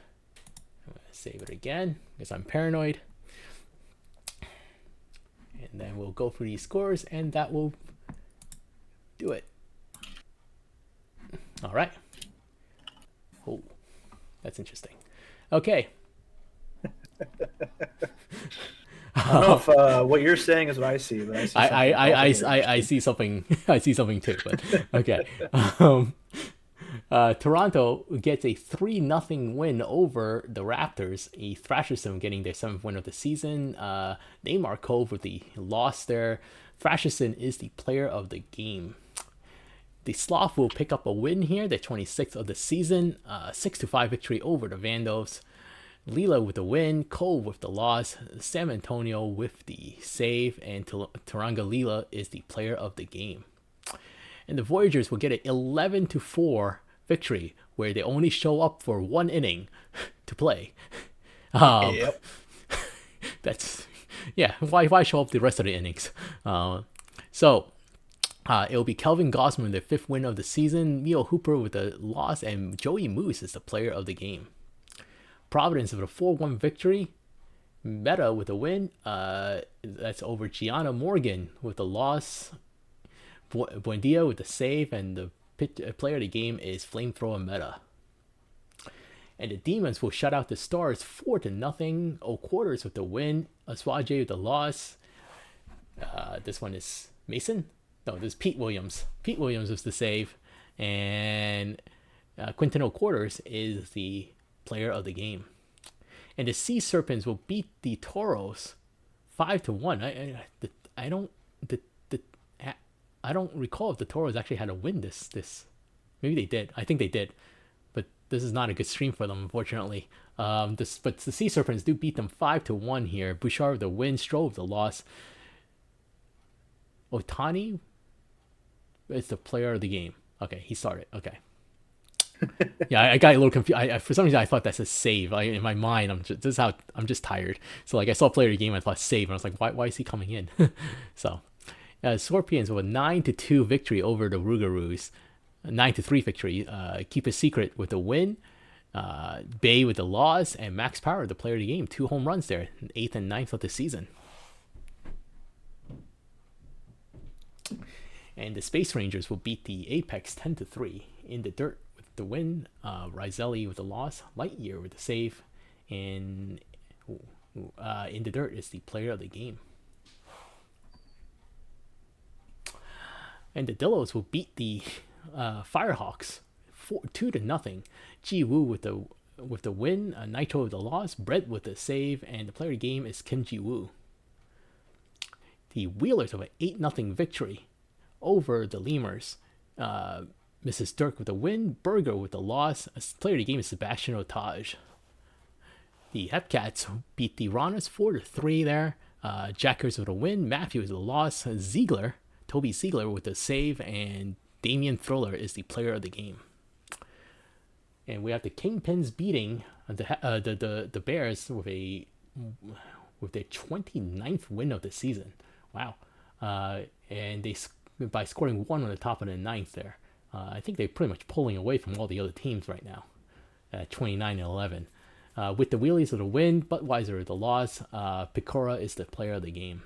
I'm gonna save it again because I'm paranoid. And then we'll go through these scores, and that will do it. All right. Oh, that's interesting. Okay. I don't know if what you're saying is what I see, but I see something. I see something too. But okay. Toronto gets a 3-0 win over the Raptors. A Thrasher Sim getting their 7th win of the season. Neymar Cove with the loss there. Thrasherson is the player of the game. The Sloth will pick up a win here, the 26th of the season. 6-5 victory over the Vandals. Leela with the win, Cove with the loss, San Antonio with the save, and Taranga Leela is the player of the game. And the Voyagers will get an 11-4 victory, where they only show up for 1 inning to play. Yep. That's, yeah, why show up the rest of the innings? So it'll be Kelvin Gossman, the 5th win of the season, Mio Hooper with the loss, and Joey Moose is the player of the game. Providence with a 4-1 victory. Meta with a win. That's over Gianna Morgan with a loss. Buendia with the save, and the player of the game is Flamethrower Meta. And the Demons will shut out the Stars 4-0. O'Quarters with the win. Aswaje with the loss. This one is Mason? No, this is Pete Williams. Pete Williams was the save. And Quinton O'Quarters is the player of the game. And the Sea Serpents will beat the Toros 5-1. I don't recall if the Toros actually had a win this. Maybe they did. I think they did. But this is not a good stream for them, unfortunately. But the Sea Serpents do beat them 5-1 here. Bouchard with the win, Stroh with the loss. Otani is the player of the game. Okay, he started. Okay. Yeah, I got a little confused. For some reason, I thought that's a save. In my mind, I'm just tired. So like, I saw player of the game, I thought save, and I was like, why is he coming in? So, Scorpions with a 9-2 victory over the Rougarous. 9-3 victory. Keep a Secret with the win. Bay with the loss, and Max Power, the player of the game. 2 home runs there, 8th and 9th of the season. And the Space Rangers will beat the Apex 10-3 in the dirt with the win. Rizelli with the loss. Lightyear with the save. And in the dirt is the player of the game. And the Dillos will beat the Firehawks 2-0. Ji Woo with the win. Nitro with the loss. Brett with the save. And the player of the game is Kim Ji Woo. The Wheelers have an 8-0 victory over the Lemurs. Mrs. Dirk with the win. Berger with the loss. Player of the game is Sebastian Otage. The Hepcats beat the Ranas 4-3 there. Jackers with a win. Matthews with a loss. Toby Ziegler with the save. And Damian Thriller is the player of the game. And we have the Kingpins beating the Bears with their 29th win of the season. Wow. And they by scoring 1 on the top of the 9th there. I think they're pretty much pulling away from all the other teams right now. 29-11. With the Wheelies of the win, Budweiser the loss. Picora is the player of the game.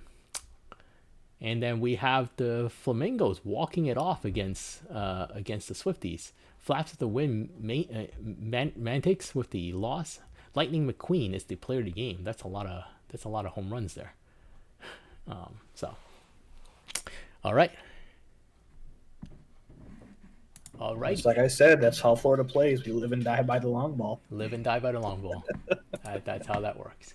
And then we have the Flamingos walking it off against the Swifties. Flaps with the win. Mantix with the loss. Lightning McQueen is the player of the game. That's a lot of home runs there. All right. Just like I said, that's how Florida plays. We live and die by the long ball. Live and die by the long ball. That's how that works.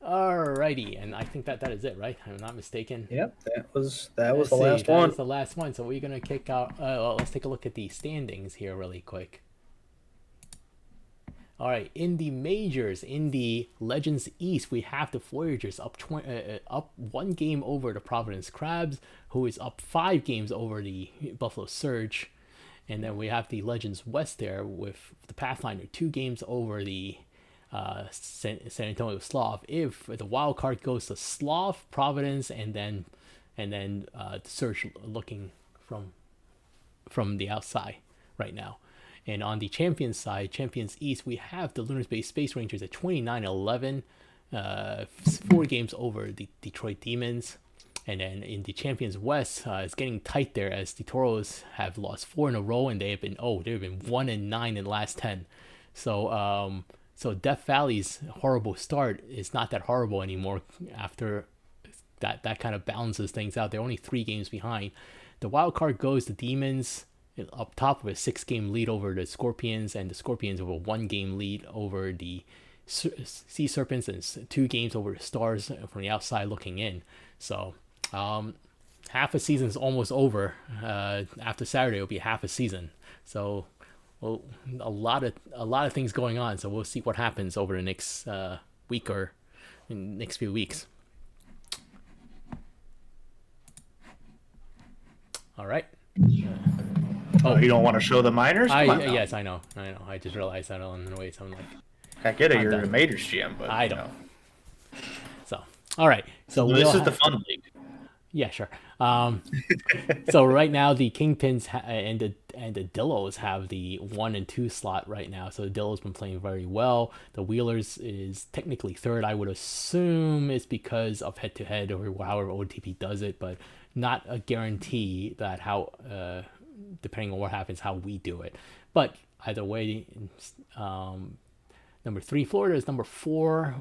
Alrighty, and I think that is it, right? I'm not mistaken. Yep, that was the last one. That was the last one. So we're gonna kick out. Let's take a look at the standings here really quick. All right, in the majors, in the Legends East, we have the Voyagers up 1 game over the Providence Crabs, who is up 5 games over the Buffalo Surge. And then we have the Legends West there with the Pathfinder 2 games over the San Antonio Slav. If the wild card goes to Slav, Providence, and then the Surge looking from the outside right now. And on the Champions side, Champions East, we have the Lunar Space Rangers at 29-11, 4 games over the Detroit Demons. And then in the Champions West, it's getting tight there as the Toros have lost 4 in a row, and they've been 1-9 in the last 10. So Death Valley's horrible start is not that horrible anymore after that kind of balances things out. They're only 3 games behind. The wild card goes the Demons up top with a 6-game lead over the Scorpions, and the Scorpions have a 1-game lead over the Sea Serpents, and 2 games over the Stars from the outside looking in. So half a season is almost over. After Saturday, it'll be half a season. So a lot of things going on. So we'll see what happens over the next week or next few weeks. All right. You don't want to show the minors? Yes, I know. I just realized that on the way. So I'm like, I get it. You're a majors GM, but I don't. So, all right. So this is the fun league. Yeah, sure. So right now the Kingpins and the Dillos have the 1 and 2 slot right now. So the Dillo's been playing very well. The Wheelers is technically third. I would assume it's because of head to head or however OTP does it, but not a guarantee that how depending on what happens how we do it. But either way, number three, Florida is number four,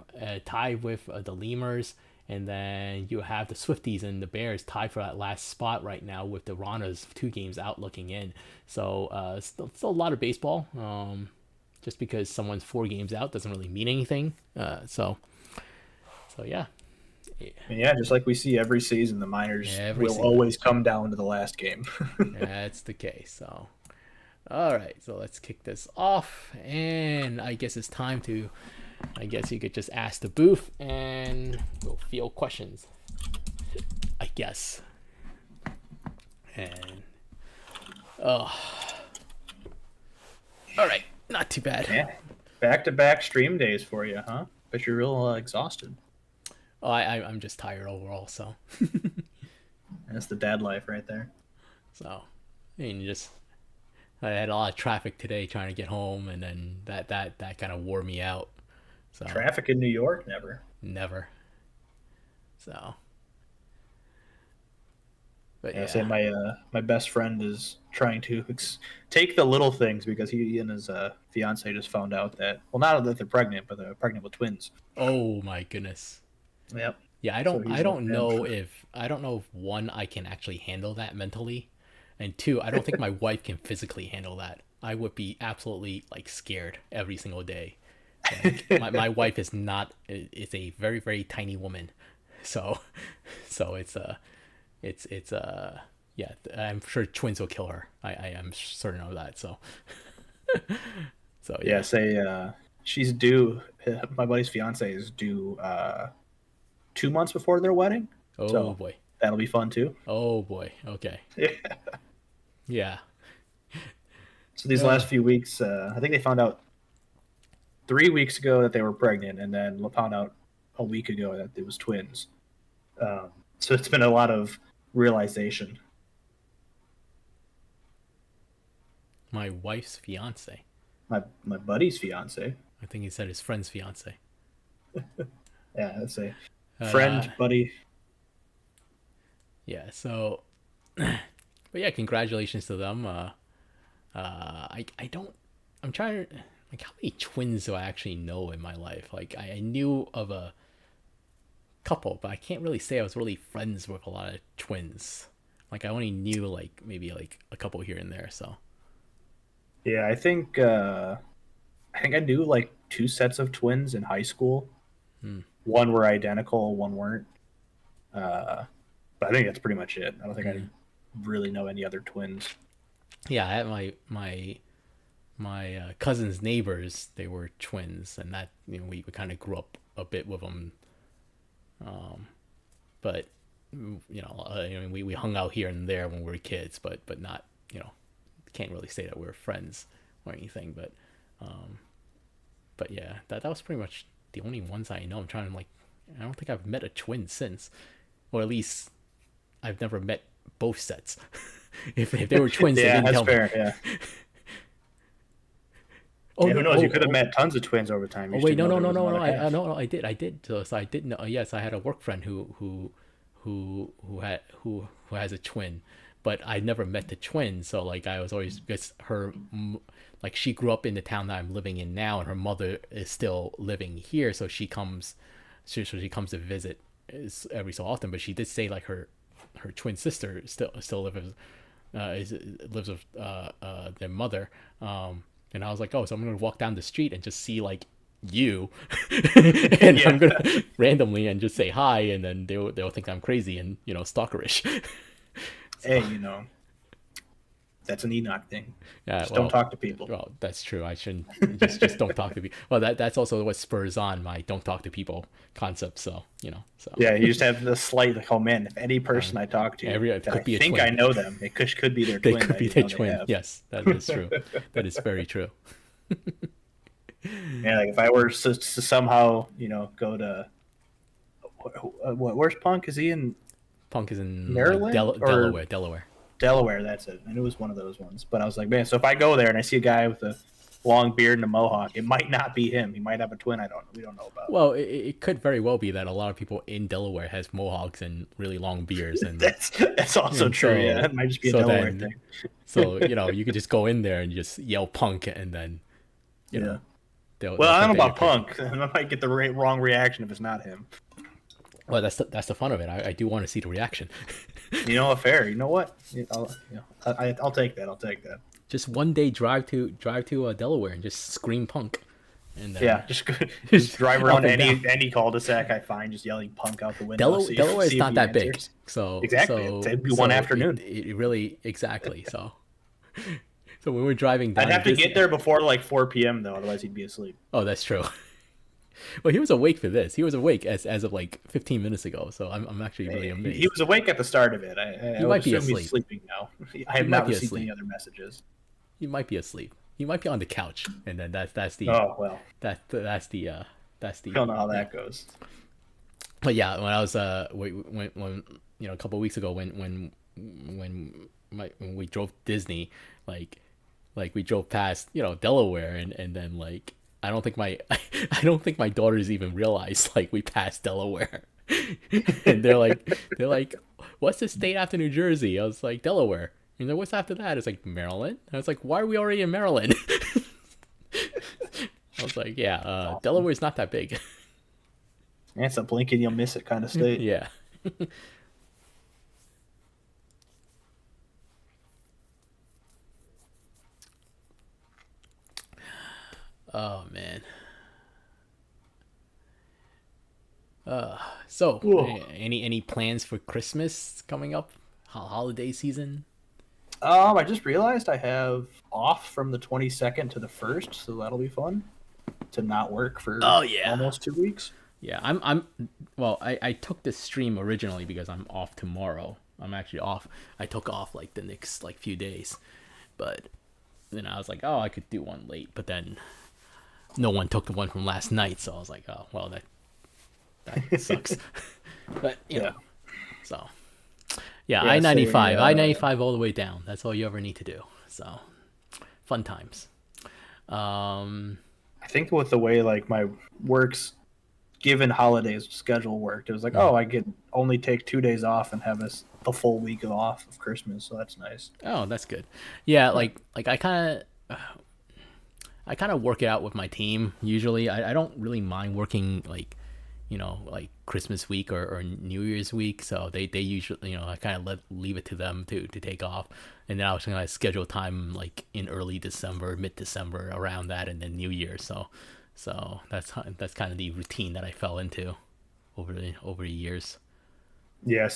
tied with the Lemurs. And then you have the Swifties and the Bears tied for that last spot right now with the Ranas 2 games out looking in. So still a lot of baseball. Just because someone's 4 games out doesn't really mean anything. So yeah. And yeah, just like we see every season, the minors Every will season. always come down to the last game. That's the case. So all right, so let's kick this off, and I guess it's time to. I guess you could just ask the booth, and we'll field questions. I guess. And all right, not too bad. Yeah, back-to-back stream days for you, huh? But you're real exhausted. Oh, I'm just tired overall, so That's the dad life right there. I mean, just I had a lot of traffic today trying to get home, and then that kind of wore me out. So Traffic in New York, never. never. So, but Yeah, I yeah. say my best friend is trying to take the little things because he and his fiance just found out that not that they're pregnant, but they're pregnant with twins. Oh my goodness. Yep. Yeah, I So don't he's I like, don't man, know if one I can actually handle that mentally, and two I don't think my wife can physically handle that. I would be absolutely like scared every single day. Like my wife is not is a very very tiny woman, so it's yeah, I'm sure twins will kill her. I am certain of that. So yeah, yeah. say she's due. My buddy's fiance is due 2 months before their wedding, Oh so boy. that'll be fun too. Oh boy. Okay. Yeah. Yeah. So these Uh, last few weeks, I think they found out 3 weeks ago that they were pregnant, and then found out a week ago that it was twins. So it's been a lot of realization. my wife's fiance. My buddy's fiance. I think he said his friend's fiance. Yeah, that's a Uh, friend, buddy. yeah. So, but yeah, congratulations to them. I don't. I'm trying to like how many twins do I actually know in my life? Like I knew of a couple, but I can't really say I was really friends with a lot of twins. Like I only knew like maybe like a couple here and there. So Yeah, I think I knew like 2 sets of twins in high school. hmm. One were identical, one weren't. Uh, but I think that's pretty much it. I don't think I Yeah, really know any other twins. yeah. I had my cousin's neighbors. They were twins, and that we kind of grew up a bit with them. But we hung out here and there when we were kids, but not can't really say that we were friends or anything. But yeah, that was pretty much the only ones I know. I'm trying to like I don't think I've met a twin since, or at least I've never met both sets. If they were twins, they Yeah, didn't that's tell me. fair. Yeah. Oh Yeah, no! who knows? You Oh could have oh met tons of twins over time. You oh just wait, didn't no know no there no was no one no! and a half. No, I did. So I did know. Yes, I had a work friend who has a twin, but I never met the twin. So like I was always because like she grew up in the town that I'm living in now, and her mother is still living here, so she comes to visit every so often. But she did say like her twin sister still lives with their mother. And I was like, oh, so I'm gonna walk down the street and just see like you, and Yeah. I'm gonna randomly and just say hi, and then they'll think I'm crazy and stalkerish. Hey, So that's an Enoch thing. yeah, Just don't talk to people. well, that's true. I shouldn't just don't talk to people. Well, that's also what spurs on my don't talk to people concept. So Yeah, you just have the slight like, oh man, if any person I talk to it that I could be a think I twin. know them, it could be their They twin could that be you their know they twin. have. Yes, that is true. That is very true. Yeah, like if I were to somehow, go to where's Punk? Is he in? Punk is in like Maryland or Delaware. Delaware. Delaware. That's it. I knew it was one of those ones. But I was like, man, so if I go there and I see a guy with a long beard and a mohawk, it might not be him. He might have a twin. We don't know about. Well, it could very well be that a lot of people in Delaware has mohawks and really long beards, That's also and true. Yeah, it might just be a so Delaware then thing. so you could just go in there and just yell punk, and then you Yeah. know Well, I they'll don't think know that you're about crazy. Punk. I might get the wrong reaction if it's not him. Well, that's the fun of it. I do want to see the reaction. You know, fair. You know what? I'll take that. I'll take that. Just one day drive to Delaware and just scream punk, and then Yeah, just drive around up and down. any cul-de-sac I find, just yelling punk out the window. Delaware is see if not he that big, answers. so Exactly. It'd be one afternoon. It really exactly so. So when we're driving down, I'd have to get there before like 4 p.m. though, otherwise he'd be asleep. Oh, that's true. Well, he was awake for this. He was awake as of like 15 minutes ago. So I'm actually really amazed. He was awake at the start of it. I He would might be assume asleep. he's sleeping now. I have might not be received asleep. any other messages. He might be asleep. He might be on the couch, and then that's the Oh well, that's the I don't know how that goes. But yeah, when I was when a couple of weeks ago when we drove Disney, like we drove past Delaware, and then like I don't think my daughters even realized like we passed Delaware. And they're like what's the state after New Jersey? I was like Delaware. And then what's after that? It's like Maryland. And I was like, why are we already in Maryland? I was like, yeah, Delaware's not that big. It's a blink and you'll miss it kind of state. Yeah. Oh man. So Whoa. any plans for Christmas coming up? Holiday season? I just realized I have off from the 22nd to the 1st, so that'll be fun to not work for Oh, yeah. almost 2 weeks. Yeah, well, I took this stream originally because I'm off tomorrow. I'm actually off. I took off like the next like few days. But then I was like, oh, I could do one late, but then no one took the one from last night, so I was like, oh, well, that sucks. But Yeah. so yeah, Yeah, I-95, same, I-95 all the way down. That's all you ever need to do. So fun times. I think with the way like my work's given holidays schedule worked, it was like, oh, I could only take 2 days off and have the full week off of Christmas, so that's nice. Oh, that's good. Yeah, like I kind of work it out with my team usually. I don't really mind working like like Christmas week or New Year's week. So they usually I kind of leave it to them to take off, and then I was gonna schedule time like in early December, mid December, around that, and then New Year. So that's kind of the routine that I fell into over the years. Yeah,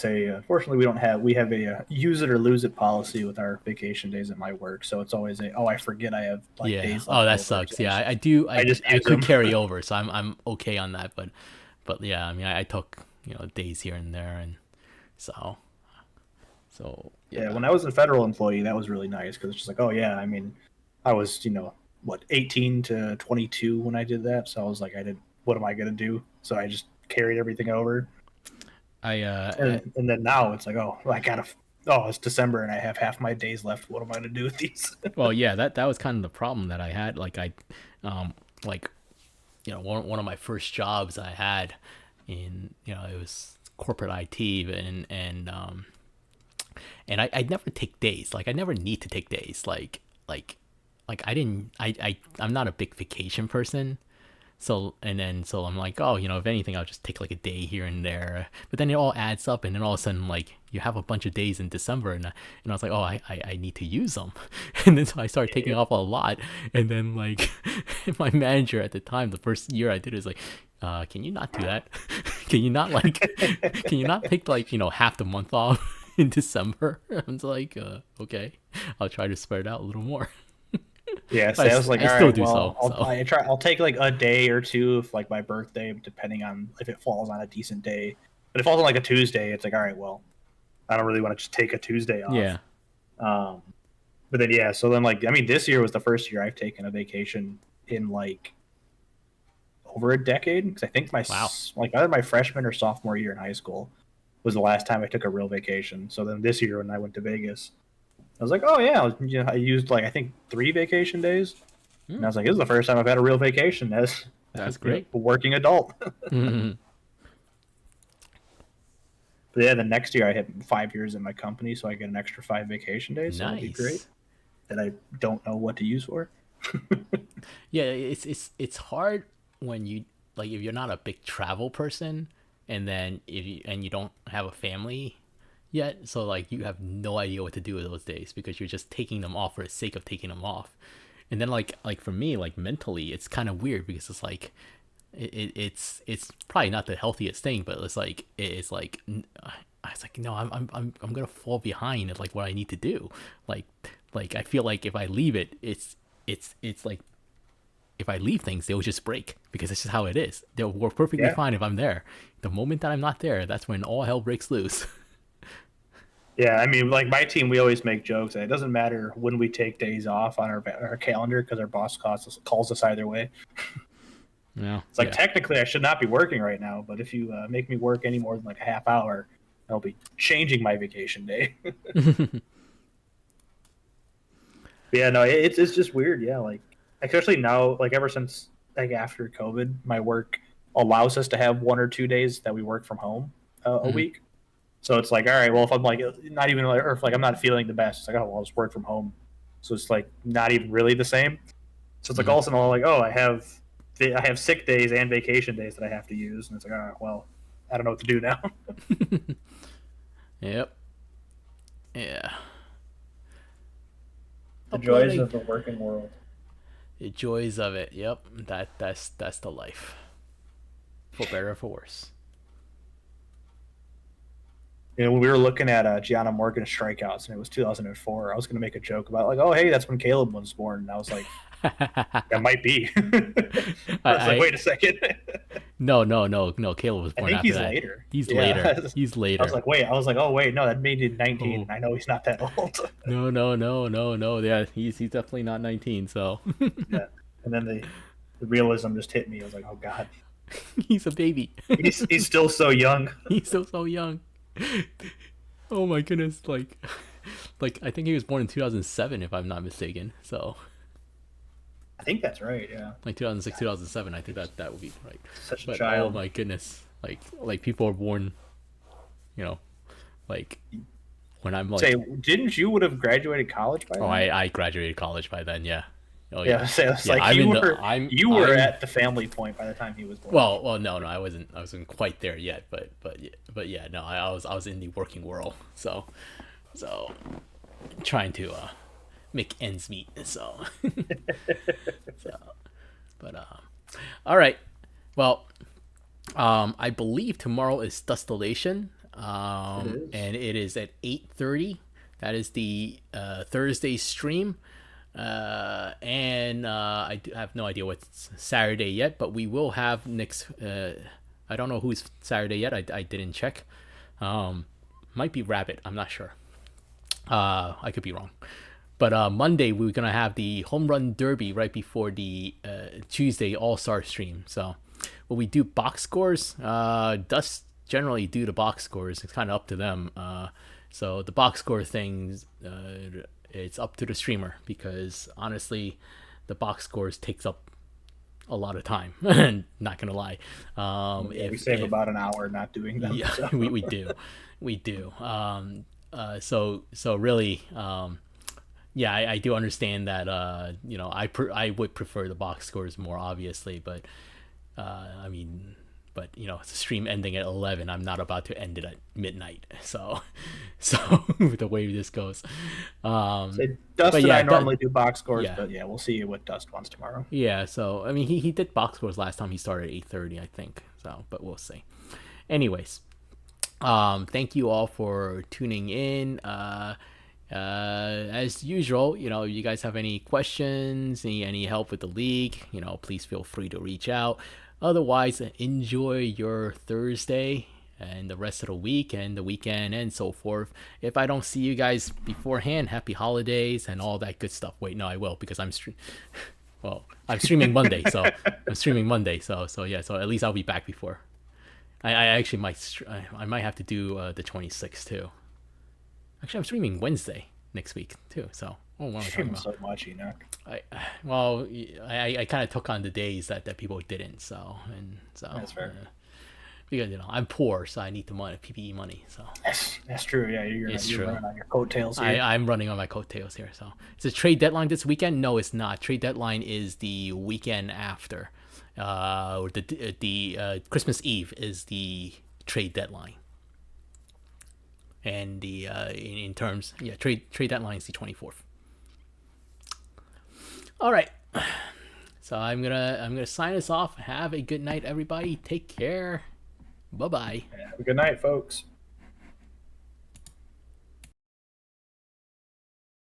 fortunately we have a use it or lose it policy with our vacation days at my work, so it's always I forget I have like Yeah. days left Oh, that over, sucks. so Yeah, I do. I just use could them. carry over, so I'm okay on that. But yeah, I mean, I took days here and there, and so Yeah, when I was a federal employee, that was really nice because it's just like, oh yeah, I mean, I was 18 to 22 when I did that, so I was like, what am I gonna do? So I just carried everything over, and then now it's like, oh, it's December and I have half my days left. What am I gonna do with these? well, yeah, that was kind of the problem that I had. Like like one of my first jobs I had in it was corporate IT, and I never take days. Like I never need to take days. Like I'm not a big vacation person. So I'm like, oh, if anything, I'll just take like a day here and there. But then it all adds up, and then all of a sudden, like you have a bunch of days in December, and I was like, oh, I need to use them, and then so I started taking off a lot, and then like my manager at the time, the first year I did it, was like, can you not do that? Can you not take like half the month off in December? I was like, okay, I'll try to spread it out a little more. Yeah, so I I was like, I all still right, do well, so. I'll take like a day or two if like my birthday, depending on if it falls on a decent day. But if it falls on like a Tuesday, it's like, all right, well, I don't really want to just take a Tuesday off. Yeah. But then so then like I mean, this year was the first year I've taken a vacation in like over a decade, because I think Wow. like either my freshman or sophomore year in high school, was the last time I took a real vacation. So then this year when I went to Vegas, I was like, oh yeah, I used like I think 3 vacation days, and I was like, this is the first time I've had a real vacation as That's you know, great. a working adult. Mhm. But yeah, the next year I hit 5 years in my company, so I get an extra 5 vacation days. So that'll be great. Nice. That I don't know what to use for. Yeah, it's hard when you like if you're not a big travel person, and then if you and you don't have a family yet, so like you have no idea what to do with those days because you're just taking them off for the sake of taking them off. And then like for me, like mentally, it's kind of weird because it's like it's probably not the healthiest thing, but it's like I was like, no, I'm gonna fall behind at like what I need to do. Like like I feel like if I leave it, it's like if I leave things, they'll just break because it's just how it is. They'll work perfectly Yeah. fine if I'm there. The moment that I'm not there, that's when all hell breaks loose. Yeah, I mean, like my team, we always make jokes. It doesn't matter when we take days off on our calendar because our boss calls us either way. Yeah, It's like yeah. technically I should not be working right now, but if you make me work any more than like a half hour, I'll be changing my vacation day. Yeah, no, it's just weird. Yeah, like especially now, like ever since like after COVID, my work allows us to have 1 or 2 days that we work from home a Mhm. week. So it's like, all right, well, if I'm like not even like, or if like I'm not feeling the best, it's like, oh, well, I'll just work from home. So it's like not even really the same. So it's like Mhm. all of a sudden, I'm like, oh, I have sick days and vacation days that I have to use, and it's like, all right, well, I don't know what to do now. Yep. Yeah. The Oh, but joys like of the working world. the joys of it. Yep. That's the life. For better or for worse. You know, when we were looking at Gianna Morgan strikeouts, and it was 2004. I was going to make a joke about like, oh, hey, that's when Caleb was born, and I was like, that might be. I, I was like, I wait a second. no. Caleb was I born think after he's that. later. He's Yeah. later. He's I was later. like, wait. I was like, oh wait, no, that made it 19. Oh I know he's not that old. no. Yeah, he's definitely not 19. So Yeah. And then the realism just hit me. I was like, oh god, he's a baby. he's still so young. He's still so young. Oh my goodness. Like I think he was born in 2007 if I'm not mistaken. So I think that's right. Yeah. like 2006, 2007. I think that would be right. Such a But oh child. my goodness. Like people are born, you know, like when I'm Say, like, didn't you would have graduated college by oh, then? I graduated college by then. Yeah. Oh Yeah. yeah. Say it's Yeah. like I'm you in the were you were I'm at the family point by the time he was born. well no I wasn't quite there yet, but yeah, no, I was in the working world. So trying to make ends meet. So so but all right. Well, I believe tomorrow is Dustillation, It is. and it is at 8:30. That is the Thursday stream, and I have no idea what's Saturday yet, but we will have next. I don't know who's Saturday yet. I didn't check. Um, might be Rabbit. I'm not sure. I could be wrong. But Monday we're gonna have the home run derby right before the Tuesday All Star stream. So when we do box scores, Dust generally do the box scores. It's kind of up to them. So the box score things, it's up to the streamer because honestly, the box scores takes up a lot of time. Not gonna lie. Yeah, we If save about an hour not doing them. yeah, So. we do. So really, yeah, I do understand that. I would prefer the box scores more, obviously, but I mean, but it's a stream ending at 11. I'm not about to end it at midnight. So, so the way this goes, Say, Dust but and yeah, I normally do box scores, yeah, but yeah, we'll see what Dust wants tomorrow. yeah. So I mean, he did box scores last time. He started at 8:30, I think. So, but we'll see. Anyways, thank you all for tuning in. As usual, you guys have any questions, any help with the league, please feel free to reach out. Otherwise, enjoy your Thursday and the rest of the week and the weekend and so forth. If I don't see you guys beforehand, happy holidays and all that good stuff. Wait, no, I will because well, I'm streaming Monday, so yeah, so at least I'll be back before. I actually I might have to do the 26th too. Actually, I'm streaming Wednesday next week too. So, what am I talking Streaming about? so much, Enoch. I well, I kind of took on the days that people didn't. So That's fair. because I'm poor, so I need the money, PBE money. So That's true. Yeah, it's you're true. running on your coattails here. I'm running on my coattails here. So is the trade deadline this weekend? No, it's not. Trade deadline is the weekend after. Or the Christmas Eve is the trade deadline. And the in terms, yeah, trade deadline is the 24th. All right. So I'm gonna sign us off. Have a good night, everybody. Take care. Bye bye. Have a good night, folks.